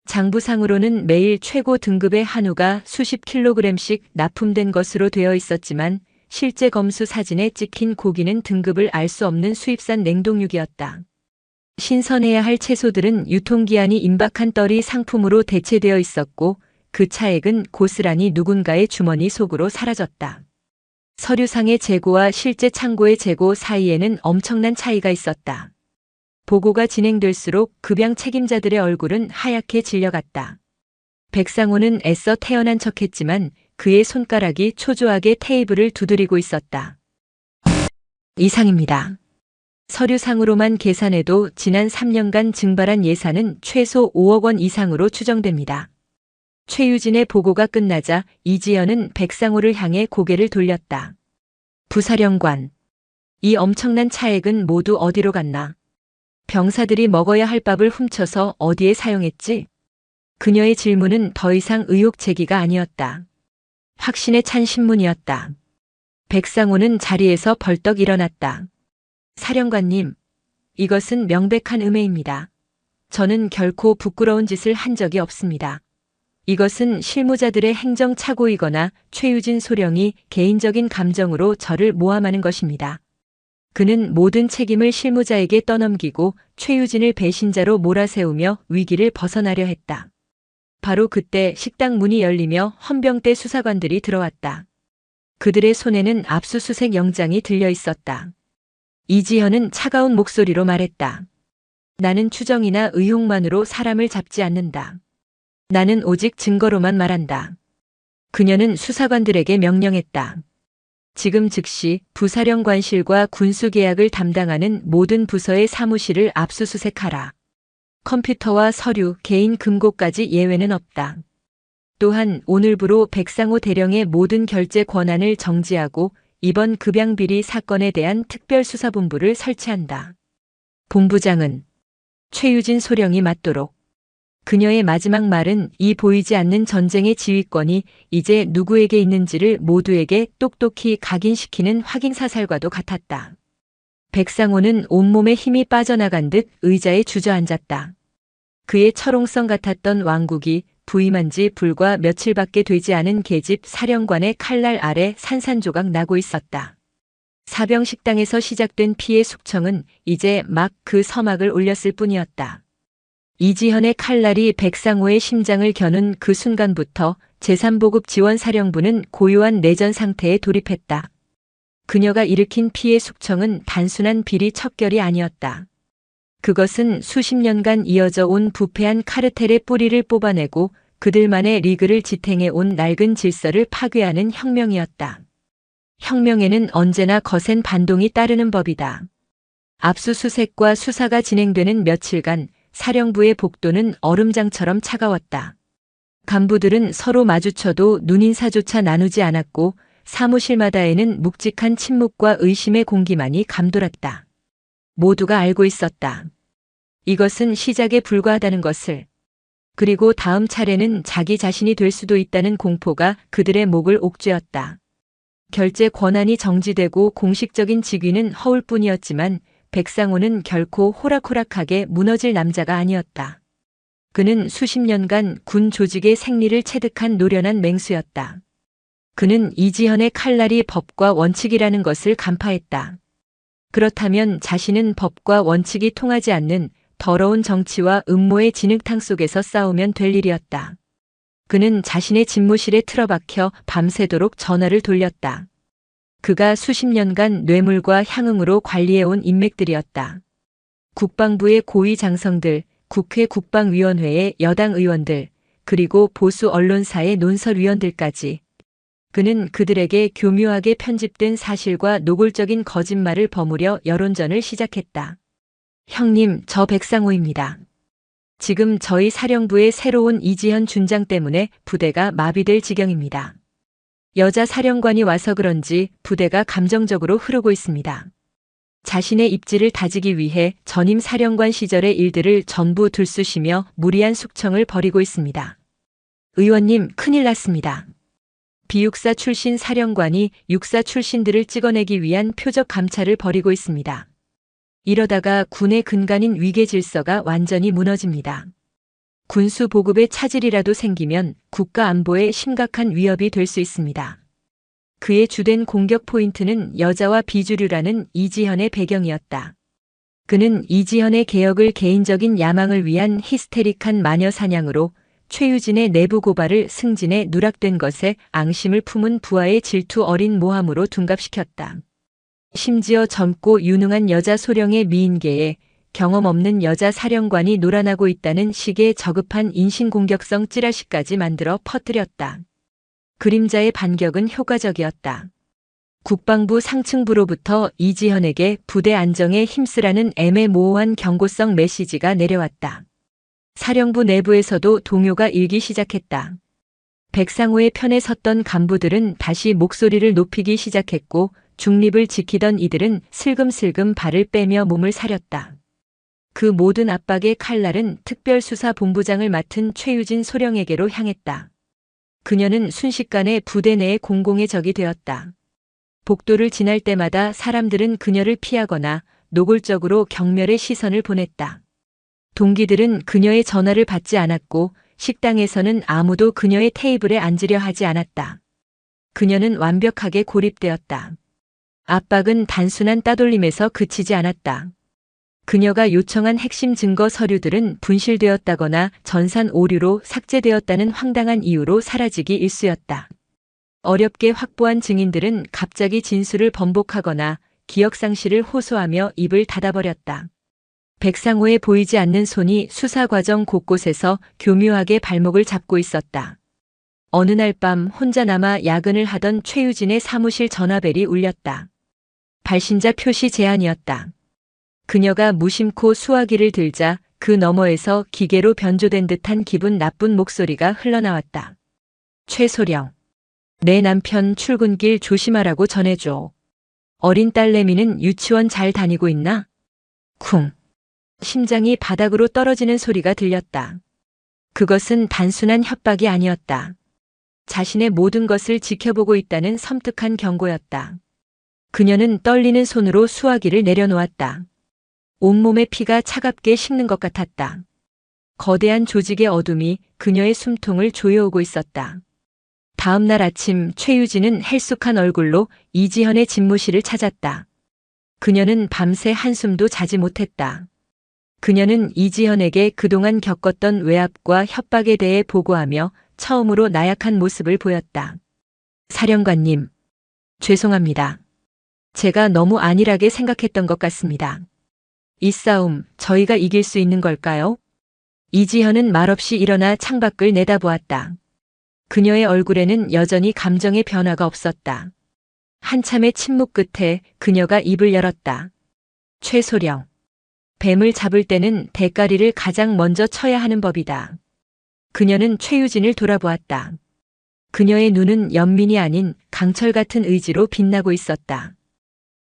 장부상으로는 매일 최고 등급의 한우가 수십 킬로그램씩 납품된 것으로 되어 있었지만 실제 검수 사진에 찍힌 고기는 등급을 알 수 없는 수입산 냉동육이었다. 신선해야 할 채소들은 유통기한이 임박한 떨이 상품으로 대체되어 있었고 그 차액은 고스란히 누군가의 주머니 속으로 사라졌다. 서류상의 재고와 실제 창고의 재고 사이에는 엄청난 차이가 있었다. 보고가 진행될수록 급양 책임자들의 얼굴은 하얗게 질려갔다. 백상호는 애써 태어난 척했지만 그의 손가락이 초조하게 테이블을 두드리고 있었다. 이상입니다. 서류상으로만 계산해도 지난 3년간 증발한 예산은 최소 5억 원 이상으로 추정됩니다. 최유진의 보고가 끝나자 이지연은 백상호를 향해 고개를 돌렸다. 부사령관, 이 엄청난 차액은 모두 어디로 갔나? 병사들이 먹어야 할 밥을 훔쳐서 어디에 사용했지? 그녀의 질문은 더 이상 의혹 제기가 아니었다. 확신에 찬 신문이었다. 백상호는 자리에서 벌떡 일어났다. 사령관님, 이것은 명백한 음해입니다. 저는 결코 부끄러운 짓을 한 적이 없습니다. 이것은 실무자들의 행정착오이거나 최유진 소령이 개인적인 감정으로 저를 모함하는 것입니다. 그는 모든 책임을 실무자에게 떠넘기고 최유진을 배신자로 몰아세우며 위기를 벗어나려 했다. 바로 그때 식당 문이 열리며 헌병대 수사관들이 들어왔다. 그들의 손에는 압수수색 영장이 들려 있었다. 이지현은 차가운 목소리로 말했다. 나는 추정이나 의혹만으로 사람을 잡지 않는다. 나는 오직 증거로만 말한다. 그녀는 수사관들에게 명령했다. 지금 즉시 부사령관실과 군수계약을 담당하는 모든 부서의 사무실을 압수수색하라. 컴퓨터와 서류, 개인 금고까지 예외는 없다. 또한 오늘부로 백상호 대령의 모든 결제 권한을 정지하고 이번 급양비리 사건에 대한 특별수사본부를 설치한다. 본부장은 최유진 소령이 맡도록. 그녀의 마지막 말은 이 보이지 않는 전쟁의 지휘권이 이제 누구에게 있는지를 모두에게 똑똑히 각인시키는 확인사살과도 같았다. 백상호는 온몸에 힘이 빠져나간 듯 의자에 주저앉았다. 그의 철옹성 같았던 왕국이 부임한 지 불과 며칠밖에 되지 않은 계집 사령관의 칼날 아래 산산조각 나고 있었다. 사병식당에서 시작된 피해 숙청은 이제 막 그 서막을 올렸을 뿐이었다. 이지현의 칼날이 백상호의 심장을 겨눈 그 순간부터 제3보급 지원사령부는 고요한 내전 상태에 돌입했다. 그녀가 일으킨 피해 숙청은 단순한 비리 척결이 아니었다. 그것은 수십 년간 이어져 온 부패한 카르텔의 뿌리를 뽑아내고 그들만의 리그를 지탱해 온 낡은 질서를 파괴하는 혁명이었다. 혁명에는 언제나 거센 반동이 따르는 법이다. 압수수색과 수사가 진행되는 며칠간 사령부의 복도는 얼음장처럼 차가웠다. 간부들은 서로 마주쳐도 눈인사조차 나누지 않았고 사무실마다에는 묵직한 침묵과 의심의 공기만이 감돌았다. 모두가 알고 있었다. 이것은 시작에 불과하다는 것을. 그리고 다음 차례는 자기 자신이 될 수도 있다는 공포가 그들의 목을 옥죄었다. 결제 권한이 정지되고 공식적인 직위는 허울 뿐이었지만 백상호는 결코 호락호락하게 무너질 남자가 아니었다. 그는 수십 년간 군 조직의 생리를 체득한 노련한 맹수였다. 그는 이지현의 칼날이 법과 원칙이라는 것을 간파했다. 그렇다면 자신은 법과 원칙이 통하지 않는 더러운 정치와 음모의 진흙탕 속에서 싸우면 될 일이었다. 그는 자신의 집무실에 틀어박혀 밤새도록 전화를 돌렸다. 그가 수십 년간 뇌물과 향응으로 관리해온 인맥들이었다. 국방부의 고위 장성들, 국회 국방위원회의 여당 의원들, 그리고 보수 언론사의 논설위원들까지. 그는 그들에게 교묘하게 편집된 사실과 노골적인 거짓말을 버무려 여론전을 시작했다. 형님, 저 백상호입니다. 지금 저희 사령부의 새로운 이지현 준장 때문에 부대가 마비될 지경입니다. 여자 사령관이 와서 그런지 부대가 감정적으로 흐르고 있습니다. 자신의 입지를 다지기 위해 전임 사령관 시절의 일들을 전부 들쑤시며 무리한 숙청을 벌이고 있습니다. 의원님, 큰일 났습니다. 비육사 출신 사령관이 육사 출신들을 찍어내기 위한 표적 감찰을 벌이고 있습니다. 이러다가 군의 근간인 위계 질서가 완전히 무너집니다. 군수 보급에 차질이라도 생기면 국가 안보에 심각한 위협이 될 수 있습니다. 그의 주된 공격 포인트는 여자와 비주류라는 이지현의 배경이었다. 그는 이지현의 개혁을 개인적인 야망을 위한 히스테릭한 마녀 사냥으로 최유진의 내부 고발을 승진에 누락된 것에 앙심을 품은 부하의 질투 어린 모함으로 둔갑시켰다. 심지어 젊고 유능한 여자 소령의 미인계에 경험 없는 여자 사령관이 놀아나고 있다는 식의 저급한 인신공격성 찌라시까지 만들어 퍼뜨렸다. 그림자의 반격은 효과적이었다. 국방부 상층부로부터 이지현에게 부대 안정에 힘쓰라는 애매모호한 경고성 메시지가 내려왔다. 사령부 내부에서도 동요가 일기 시작했다. 백상호의 편에 섰던 간부들은 다시 목소리를 높이기 시작했고 중립을 지키던 이들은 슬금슬금 발을 빼며 몸을 사렸다. 그 모든 압박의 칼날은 특별수사본부장을 맡은 최유진 소령에게로 향했다. 그녀는 순식간에 부대 내의 공공의 적이 되었다. 복도를 지날 때마다 사람들은 그녀를 피하거나 노골적으로 경멸의 시선을 보냈다. 동기들은 그녀의 전화를 받지 않았고 식당에서는 아무도 그녀의 테이블에 앉으려 하지 않았다. 그녀는 완벽하게 고립되었다. 압박은 단순한 따돌림에서 그치지 않았다. 그녀가 요청한 핵심 증거 서류들은 분실되었다거나 전산 오류로 삭제되었다는 황당한 이유로 사라지기 일쑤였다. 어렵게 확보한 증인들은 갑자기 진술을 번복하거나 기억상실을 호소하며 입을 닫아버렸다. 백상호의 보이지 않는 손이 수사 과정 곳곳에서 교묘하게 발목을 잡고 있었다. 어느 날 밤 혼자 남아 야근을 하던 최유진의 사무실 전화벨이 울렸다. 발신자 표시 제안이었다. 그녀가 무심코 수화기를 들자 그 너머에서 기계로 변조된 듯한 기분 나쁜 목소리가 흘러나왔다. 최소령, 내 남편 출근길 조심하라고 전해줘. 어린 딸내미는 유치원 잘 다니고 있나? 쿵. 심장이 바닥으로 떨어지는 소리가 들렸다. 그것은 단순한 협박이 아니었다. 자신의 모든 것을 지켜보고 있다는 섬뜩한 경고였다. 그녀는 떨리는 손으로 수화기를 내려놓았다. 온몸의 피가 차갑게 식는 것 같았다. 거대한 조직의 어둠이 그녀의 숨통을 조여오고 있었다. 다음 날 아침 최유진은 헬쑥한 얼굴로 이지현의 집무실을 찾았다. 그녀는 밤새 한숨도 자지 못했다. 그녀는 이지현에게 그동안 겪었던 외압과 협박에 대해 보고하며 처음으로 나약한 모습을 보였다. 사령관님, 죄송합니다. 제가 너무 안일하게 생각했던 것 같습니다. 이 싸움 저희가 이길 수 있는 걸까요? 이지현은 말없이 일어나 창밖을 내다보았다. 그녀의 얼굴에는 여전히 감정의 변화가 없었다. 한참의 침묵 끝에 그녀가 입을 열었다. 최소령. 뱀을 잡을 때는 대가리를 가장 먼저 쳐야 하는 법이다. 그녀는 최유진을 돌아보았다. 그녀의 눈은 연민이 아닌 강철 같은 의지로 빛나고 있었다.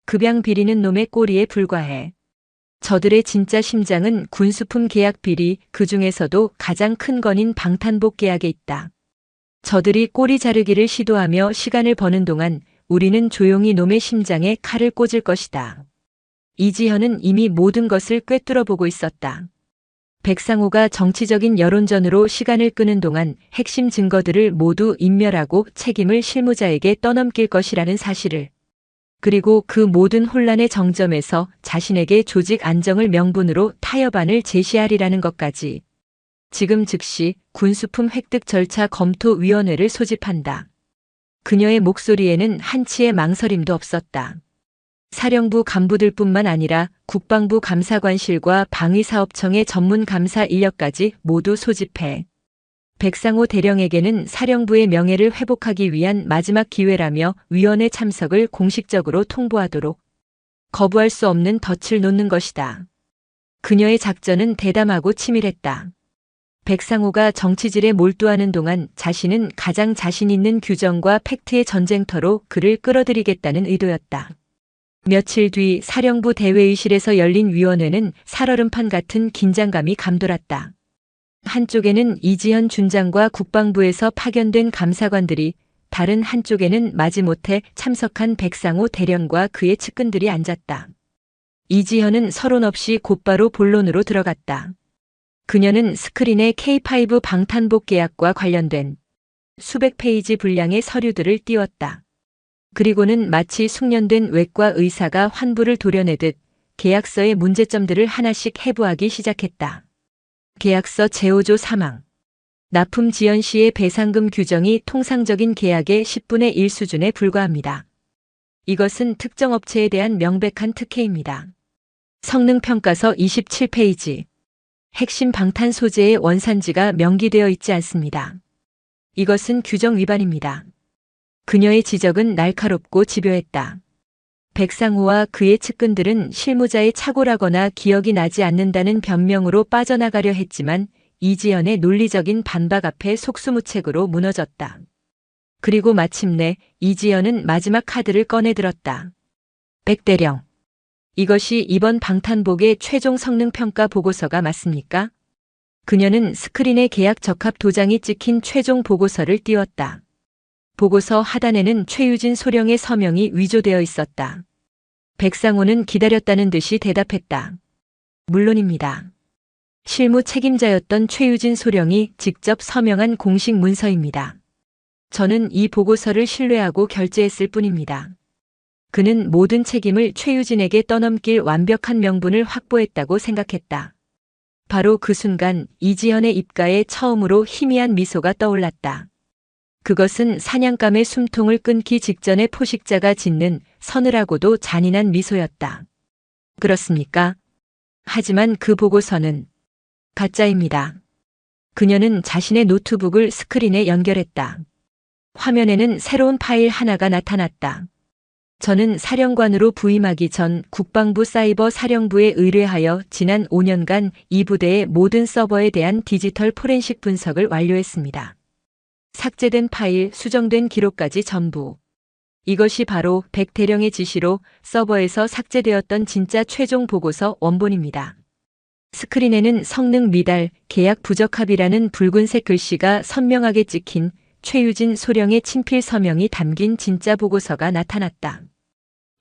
급양 비리는 놈의 꼬리에 불과해. 저들의 진짜 심장은 군수품 계약 비리, 그 중에서도 가장 큰 건인 방탄복 계약에 있다. 저들이 꼬리 자르기를 시도하며 시간을 버는 동안 우리는 조용히 놈의 심장에 칼을 꽂을 것이다. 이지현은 이미 모든 것을 꿰뚫어 보고 있었다. 백상호가 정치적인 여론전으로 시간을 끄는 동안 핵심 증거들을 모두 인멸하고 책임을 실무자에게 떠넘길 것이라는 사실을. 그리고 그 모든 혼란의 정점에서 자신에게 조직 안정을 명분으로 타협안을 제시하리라는 것까지. 지금 즉시 군수품 획득 절차 검토위원회를 소집한다. 그녀의 목소리에는 한치의 망설임도 없었다. 사령부 간부들뿐만 아니라 국방부 감사관실과 방위사업청의 전문 감사 인력까지 모두 소집해 백상호 대령에게는 사령부의 명예를 회복하기 위한 마지막 기회라며 위원회 참석을 공식적으로 통보하도록 거부할 수 없는 덫을 놓는 것이다. 그녀의 작전은 대담하고 치밀했다. 백상호가 정치질에 몰두하는 동안 자신은 가장 자신 있는 규정과 팩트의 전쟁터로 그를 끌어들이겠다는 의도였다. 며칠 뒤 사령부 대회의실에서 열린 위원회는 살얼음판 같은 긴장감이 감돌았다. 한쪽에는 이지현 준장과 국방부에서 파견된 감사관들이, 다른 한쪽에는 마지못해 참석한 백상호 대령과 그의 측근들이 앉았다. 이지현은 서론 없이 곧바로 본론으로 들어갔다. 그녀는 스크린에 K5 방탄복 계약과 관련된 수백 페이지 분량의 서류들을 띄웠다. 그리고는 마치 숙련된 외과 의사가 환부를 도려내듯 계약서의 문제점들을 하나씩 해부하기 시작했다. 계약서 제5조 사망. 납품 지연 시의 배상금 규정이 통상적인 계약의 10분의 1 수준에 불과합니다. 이것은 특정 업체에 대한 명백한 특혜입니다. 성능평가서 27페이지. 핵심 방탄 소재의 원산지가 명기되어 있지 않습니다. 이것은 규정 위반입니다. 그녀의 지적은 날카롭고 집요했다. 백상호와 그의 측근들은 실무자의 착오라거나 기억이 나지 않는다는 변명으로 빠져나가려 했지만 이지연의 논리적인 반박 앞에 속수무책으로 무너졌다. 그리고 마침내 이지연은 마지막 카드를 꺼내들었다. 백대령. 이것이 이번 방탄복의 최종 성능평가 보고서가 맞습니까? 그녀는 스크린에 계약 적합 도장이 찍힌 최종 보고서를 띄웠다. 보고서 하단에는 최유진 소령의 서명이 위조되어 있었다. 백상호는 기다렸다는 듯이 대답했다. 물론입니다. 실무 책임자였던 최유진 소령이 직접 서명한 공식 문서입니다. 저는 이 보고서를 신뢰하고 결제했을 뿐입니다. 그는 모든 책임을 최유진에게 떠넘길 완벽한 명분을 확보했다고 생각했다. 바로 그 순간 이지현의 입가에 처음으로 희미한 미소가 떠올랐다. 그것은 사냥감의 숨통을 끊기 직전에 포식자가 짓는 서늘하고도 잔인한 미소였다. 그렇습니까? 하지만 그 보고서는 가짜입니다. 그녀는 자신의 노트북을 스크린에 연결했다. 화면에는 새로운 파일 하나가 나타났다. 저는 사령관으로 부임하기 전 국방부 사이버 사령부에 의뢰하여 지난 5년간 이 부대의 모든 서버에 대한 디지털 포렌식 분석을 완료했습니다. 삭제된 파일, 수정된 기록까지 전부. 이것이 바로 백 대령의 지시로 서버에서 삭제되었던 진짜 최종 보고서 원본입니다. 스크린에는 성능 미달, 계약 부적합이라는 붉은색 글씨가 선명하게 찍힌 최유진 소령의 친필 서명이 담긴 진짜 보고서가 나타났다.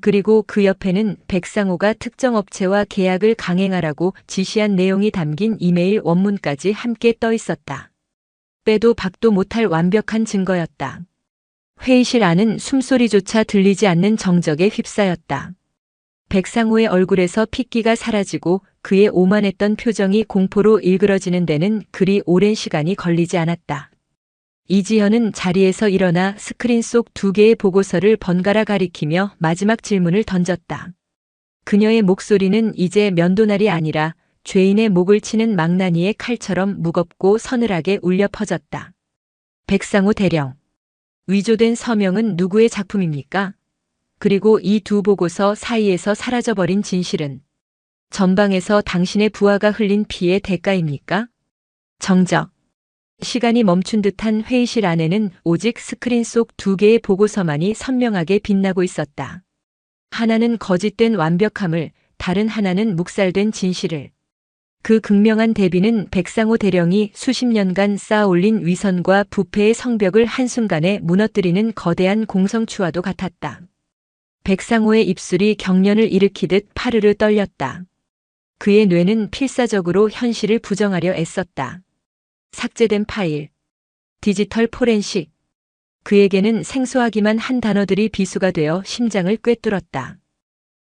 그리고 그 옆에는 백상호가 특정 업체와 계약을 강행하라고 지시한 내용이 담긴 이메일 원문까지 함께 떠 있었다. 빼도 박도 못할 완벽한 증거였다. 회의실 안은 숨소리조차 들리지 않는 정적에 휩싸였다. 백상호의 얼굴에서 핏기가 사라지고 그의 오만했던 표정이 공포로 일그러지는 데는 그리 오랜 시간이 걸리지 않았다. 이지현은 자리에서 일어나 스크린 속 2개의 보고서를 번갈아 가리키며 마지막 질문을 던졌다. 그녀의 목소리는 이제 면도날이 아니라 죄인의 목을 치는 망나니의 칼처럼 무겁고 서늘하게 울려 퍼졌다. 백상호 대령. 위조된 서명은 누구의 작품입니까? 그리고 이 2 보고서 사이에서 사라져버린 진실은 전방에서 당신의 부하가 흘린 피의 대가입니까? 정적. 시간이 멈춘 듯한 회의실 안에는 오직 스크린 속 2개의 보고서만이 선명하게 빛나고 있었다. 하나는 거짓된 완벽함을, 다른 하나는 묵살된 진실을. 그 극명한 대비는 백상호 대령이 수십 년간 쌓아올린 위선과 부패의 성벽을 한순간에 무너뜨리는 거대한 공성추와도 같았다. 백상호의 입술이 경련을 일으키듯 파르르 떨렸다. 그의 뇌는 필사적으로 현실을 부정하려 애썼다. 삭제된 파일, 디지털 포렌식. 그에게는 생소하기만 한 단어들이 비수가 되어 심장을 꿰뚫었다.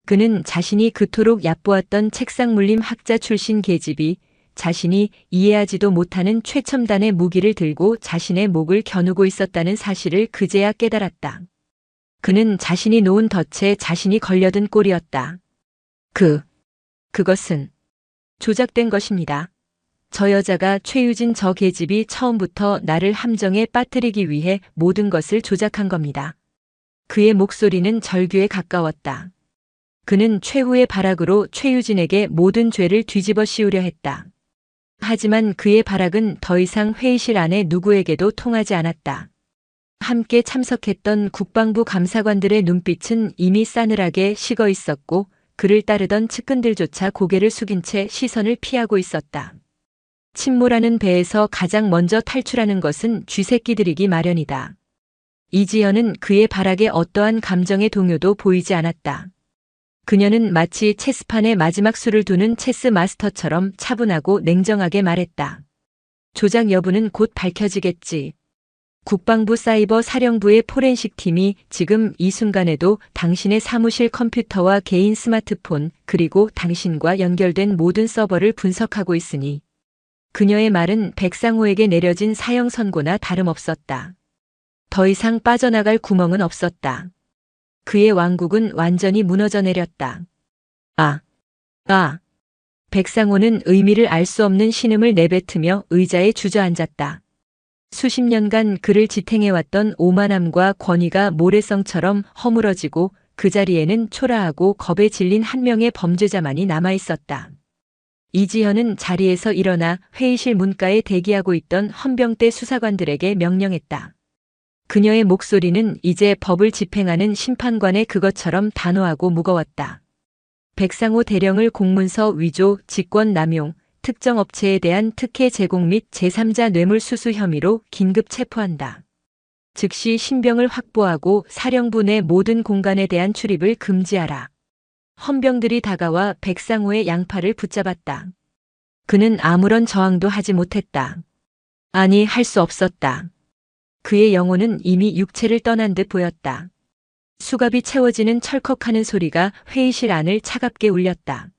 그는 자신이 그토록 얕보았던 책상 물림 학자 출신 계집이 자신이 이해하지도 못하는 최첨단의 무기를 들고 자신의 목을 겨누고 있었다는 사실을 그제야 깨달았다. 그는 자신이 놓은 덫에 자신이 걸려든 꼴이었다. 그것은 조작된 것입니다. 저 여자가 최유진 저 계집이 처음부터 나를 함정에 빠뜨리기 위해 모든 것을 조작한 겁니다. 그의 목소리는 절규에 가까웠다. 그는 최후의 발악으로 최유진에게 모든 죄를 뒤집어 씌우려 했다. 하지만 그의 발악은 더 이상 회의실 안에 누구에게도 통하지 않았다. 함께 참석했던 국방부 감사관들의 눈빛은 이미 싸늘하게 식어 있었고 그를 따르던 측근들조차 고개를 숙인 채 시선을 피하고 있었다. 침몰하는 배에서 가장 먼저 탈출하는 것은 쥐새끼들이기 마련이다. 이지연은 그의 발악에 어떠한 감정의 동요도 보이지 않았다. 그녀는 마치 체스판에 마지막 수를 두는 체스 마스터처럼 차분하고 냉정하게 말했다. 조작 여부는 곧 밝혀지겠지. 국방부 사이버 사령부의 포렌식 팀이 지금 이 순간에도 당신의 사무실 컴퓨터와 개인 스마트폰 그리고 당신과 연결된 모든 서버를 분석하고 있으니 그녀의 말은 백상호에게 내려진 사형 선고나 다름없었다. 더 이상 빠져나갈 구멍은 없었다. 그의 왕국은 완전히 무너져 내렸다. 백상호는 의미를 알 수 없는 신음을 내뱉으며 의자에 주저앉았다. 수십 년간 그를 지탱해왔던 오만함과 권위가 모래성처럼 허물어지고 그 자리에는 초라하고 겁에 질린 한 명의 범죄자만이 남아있었다. 이지현은 자리에서 일어나 회의실 문가에 대기하고 있던 헌병대 수사관들에게 명령했다. 그녀의 목소리는 이제 법을 집행하는 심판관의 그것처럼 단호하고 무거웠다. 백상호 대령을 공문서 위조, 직권남용, 특정 업체에 대한 특혜 제공 및 제3자 뇌물수수 혐의로 긴급 체포한다. 즉시 신병을 확보하고 사령부 내 모든 공간에 대한 출입을 금지하라. 헌병들이 다가와 백상호의 양팔을 붙잡았다. 그는 아무런 저항도 하지 못했다. 아니, 할 수 없었다. 그의 영혼은 이미 육체를 떠난 듯 보였다. 수갑이 채워지는 철컥하는 소리가 회의실 안을 차갑게 울렸다.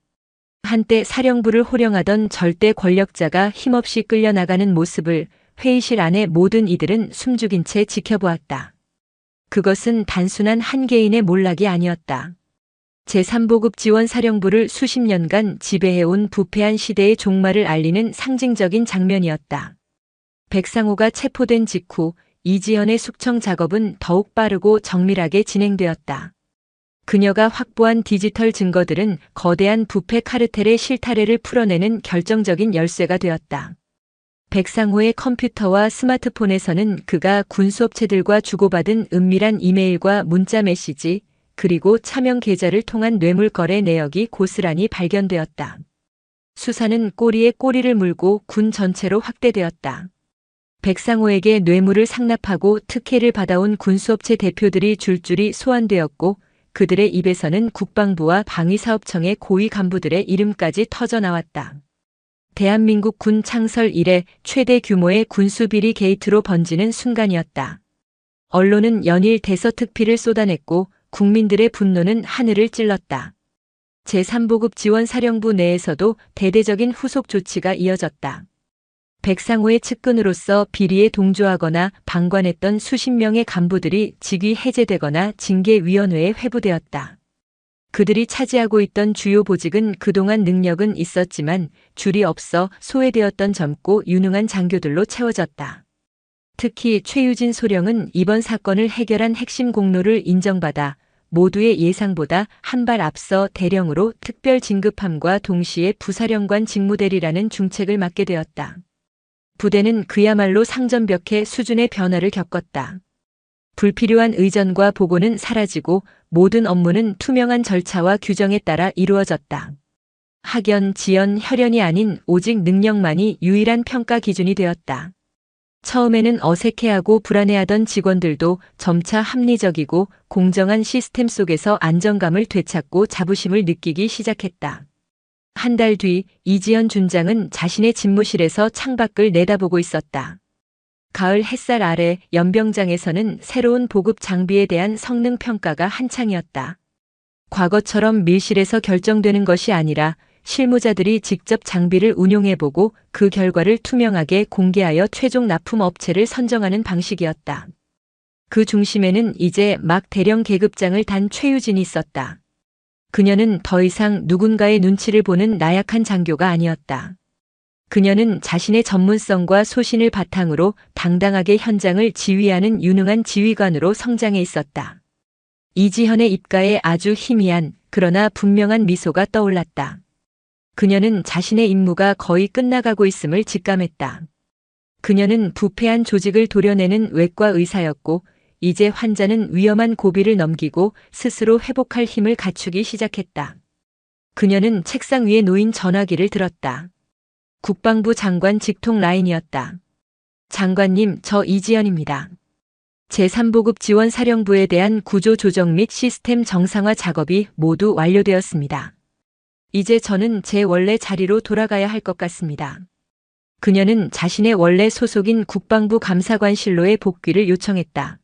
한때 사령부를 호령하던 절대 권력자가 힘없이 끌려나가는 모습을 회의실 안의 모든 이들은 숨죽인 채 지켜보았다. 그것은 단순한 한 개인의 몰락이 아니었다. 제3보급 지원 사령부를 수십 년간 지배해온 부패한 시대의 종말을 알리는 상징적인 장면이었다. 백상호가 체포된 직후 이지연의 숙청 작업은 더욱 빠르고 정밀하게 진행되었다. 그녀가 확보한 디지털 증거들은 거대한 부패 카르텔의 실타래를 풀어내는 결정적인 열쇠가 되었다. 백상호의 컴퓨터와 스마트폰에서는 그가 군수업체들과 주고받은 은밀한 이메일과 문자 메시지, 그리고 차명 계좌를 통한 뇌물 거래 내역이 고스란히 발견되었다. 수사는 꼬리에 꼬리를 물고 군 전체로 확대되었다. 백상호에게 뇌물을 상납하고 특혜를 받아온 군수업체 대표들이 줄줄이 소환되었고 그들의 입에서는 국방부와 방위사업청의 고위 간부들의 이름까지 터져나왔다. 대한민국 군 창설 이래 최대 규모의 군수비리 게이트로 번지는 순간이었다. 언론은 연일 대서특필을 쏟아냈고 국민들의 분노는 하늘을 찔렀다. 제3보급 지원사령부 내에서도 대대적인 후속 조치가 이어졌다. 백상호의 측근으로서 비리에 동조하거나 방관했던 수십 명의 간부들이 직위 해제되거나 징계위원회에 회부되었다. 그들이 차지하고 있던 주요 보직은 그동안 능력은 있었지만 줄이 없어 소외되었던 젊고 유능한 장교들로 채워졌다. 특히 최유진 소령은 이번 사건을 해결한 핵심 공로를 인정받아 모두의 예상보다 한 발 앞서 대령으로 특별 진급함과 동시에 부사령관 직무대리라는 중책을 맡게 되었다. 부대는 그야말로 상전벽해 수준의 변화를 겪었다. 불필요한 의전과 보고는 사라지고 모든 업무는 투명한 절차와 규정에 따라 이루어졌다. 학연, 지연, 혈연이 아닌 오직 능력만이 유일한 평가 기준이 되었다. 처음에는 어색해하고 불안해하던 직원들도 점차 합리적이고 공정한 시스템 속에서 안정감을 되찾고 자부심을 느끼기 시작했다. 한 달 뒤 이지연 준장은 자신의 집무실에서 창밖을 내다보고 있었다. 가을 햇살 아래 연병장에서는 새로운 보급 장비에 대한 성능 평가가 한창이었다. 과거처럼 밀실에서 결정되는 것이 아니라 실무자들이 직접 장비를 운용해보고 그 결과를 투명하게 공개하여 최종 납품 업체를 선정하는 방식이었다. 그 중심에는 이제 막 대령 계급장을 단 최유진이 있었다. 그녀는 더 이상 누군가의 눈치를 보는 나약한 장교가 아니었다. 그녀는 자신의 전문성과 소신을 바탕으로 당당하게 현장을 지휘하는 유능한 지휘관으로 성장해 있었다. 이지현의 입가에 아주 희미한 그러나 분명한 미소가 떠올랐다. 그녀는 자신의 임무가 거의 끝나가고 있음을 직감했다. 그녀는 부패한 조직을 도려내는 외과 의사였고 이제 환자는 위험한 고비를 넘기고 스스로 회복할 힘을 갖추기 시작했다. 그녀는 책상 위에 놓인 전화기를 들었다. 국방부 장관 직통 라인이었다. 장관님, 저 이지연입니다. 제3보급 지원사령부에 대한 구조 조정 및 시스템 정상화 작업이 모두 완료되었습니다. 이제 저는 제 원래 자리로 돌아가야 할 것 같습니다. 그녀는 자신의 원래 소속인 국방부 감사관실로의 복귀를 요청했다.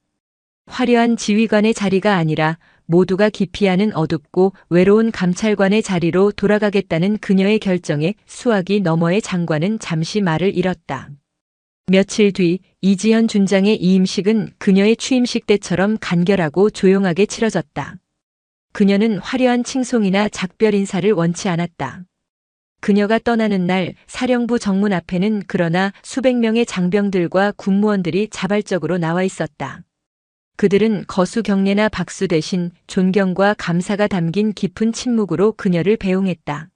화려한 지휘관의 자리가 아니라 모두가 기피하는 어둡고 외로운 감찰관의 자리로 돌아가겠다는 그녀의 결정에 수화기 너머의 장관은 잠시 말을 잃었다. 며칠 뒤 이지현 준장의 이임식은 그녀의 취임식 때처럼 간결하고 조용하게 치러졌다. 그녀는 화려한 칭송이나 작별 인사를 원치 않았다. 그녀가 떠나는 날 사령부 정문 앞에는 그러나 수백 명의 장병들과 군무원들이 자발적으로 나와 있었다. 그들은 거수 경례나 박수 대신 존경과 감사가 담긴 깊은 침묵으로 그녀를 배웅했다.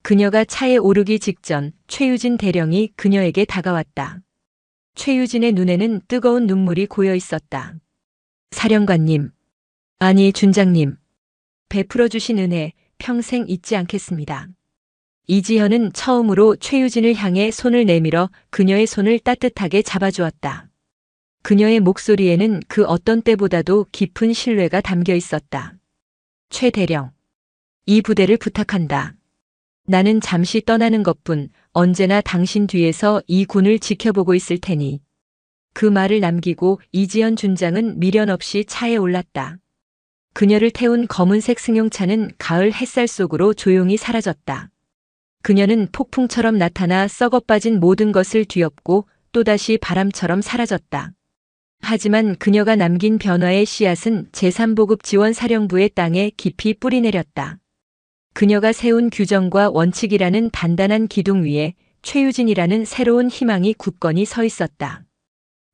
그녀가 차에 오르기 직전 최유진 대령이 그녀에게 다가왔다. 최유진의 눈에는 뜨거운 눈물이 고여 있었다. 사령관님, 아니 준장님, 베풀어 주신 은혜 평생 잊지 않겠습니다. 이지현은 처음으로 최유진을 향해 손을 내밀어 그녀의 손을 따뜻하게 잡아주었다. 그녀의 목소리에는 그 어떤 때보다도 깊은 신뢰가 담겨 있었다. 최 대령, 이 부대를 부탁한다. 나는 잠시 떠나는 것뿐 언제나 당신 뒤에서 이 군을 지켜보고 있을 테니. 그 말을 남기고 이지연 준장은 미련 없이 차에 올랐다. 그녀를 태운 검은색 승용차는 가을 햇살 속으로 조용히 사라졌다. 그녀는 폭풍처럼 나타나 썩어빠진 모든 것을 뒤엎고 또다시 바람처럼 사라졌다. 하지만 그녀가 남긴 변화의 씨앗은 제3보급 지원사령부의 땅에 깊이 뿌리내렸다. 그녀가 세운 규정과 원칙이라는 단단한 기둥 위에 최유진이라는 새로운 희망이 굳건히 서 있었다.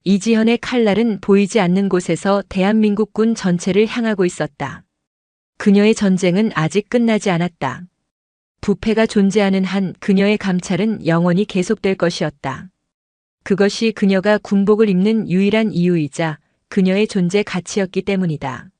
이지현의 칼날은 보이지 않는 곳에서 대한민국 군 전체를 향하고 있었다. 그녀의 전쟁은 아직 끝나지 않았다. 부패가 존재하는 한 그녀의 감찰은 영원히 계속될 것이었다. 그것이 그녀가 군복을 입는 유일한 이유이자 그녀의 존재 가치였기 때문이다.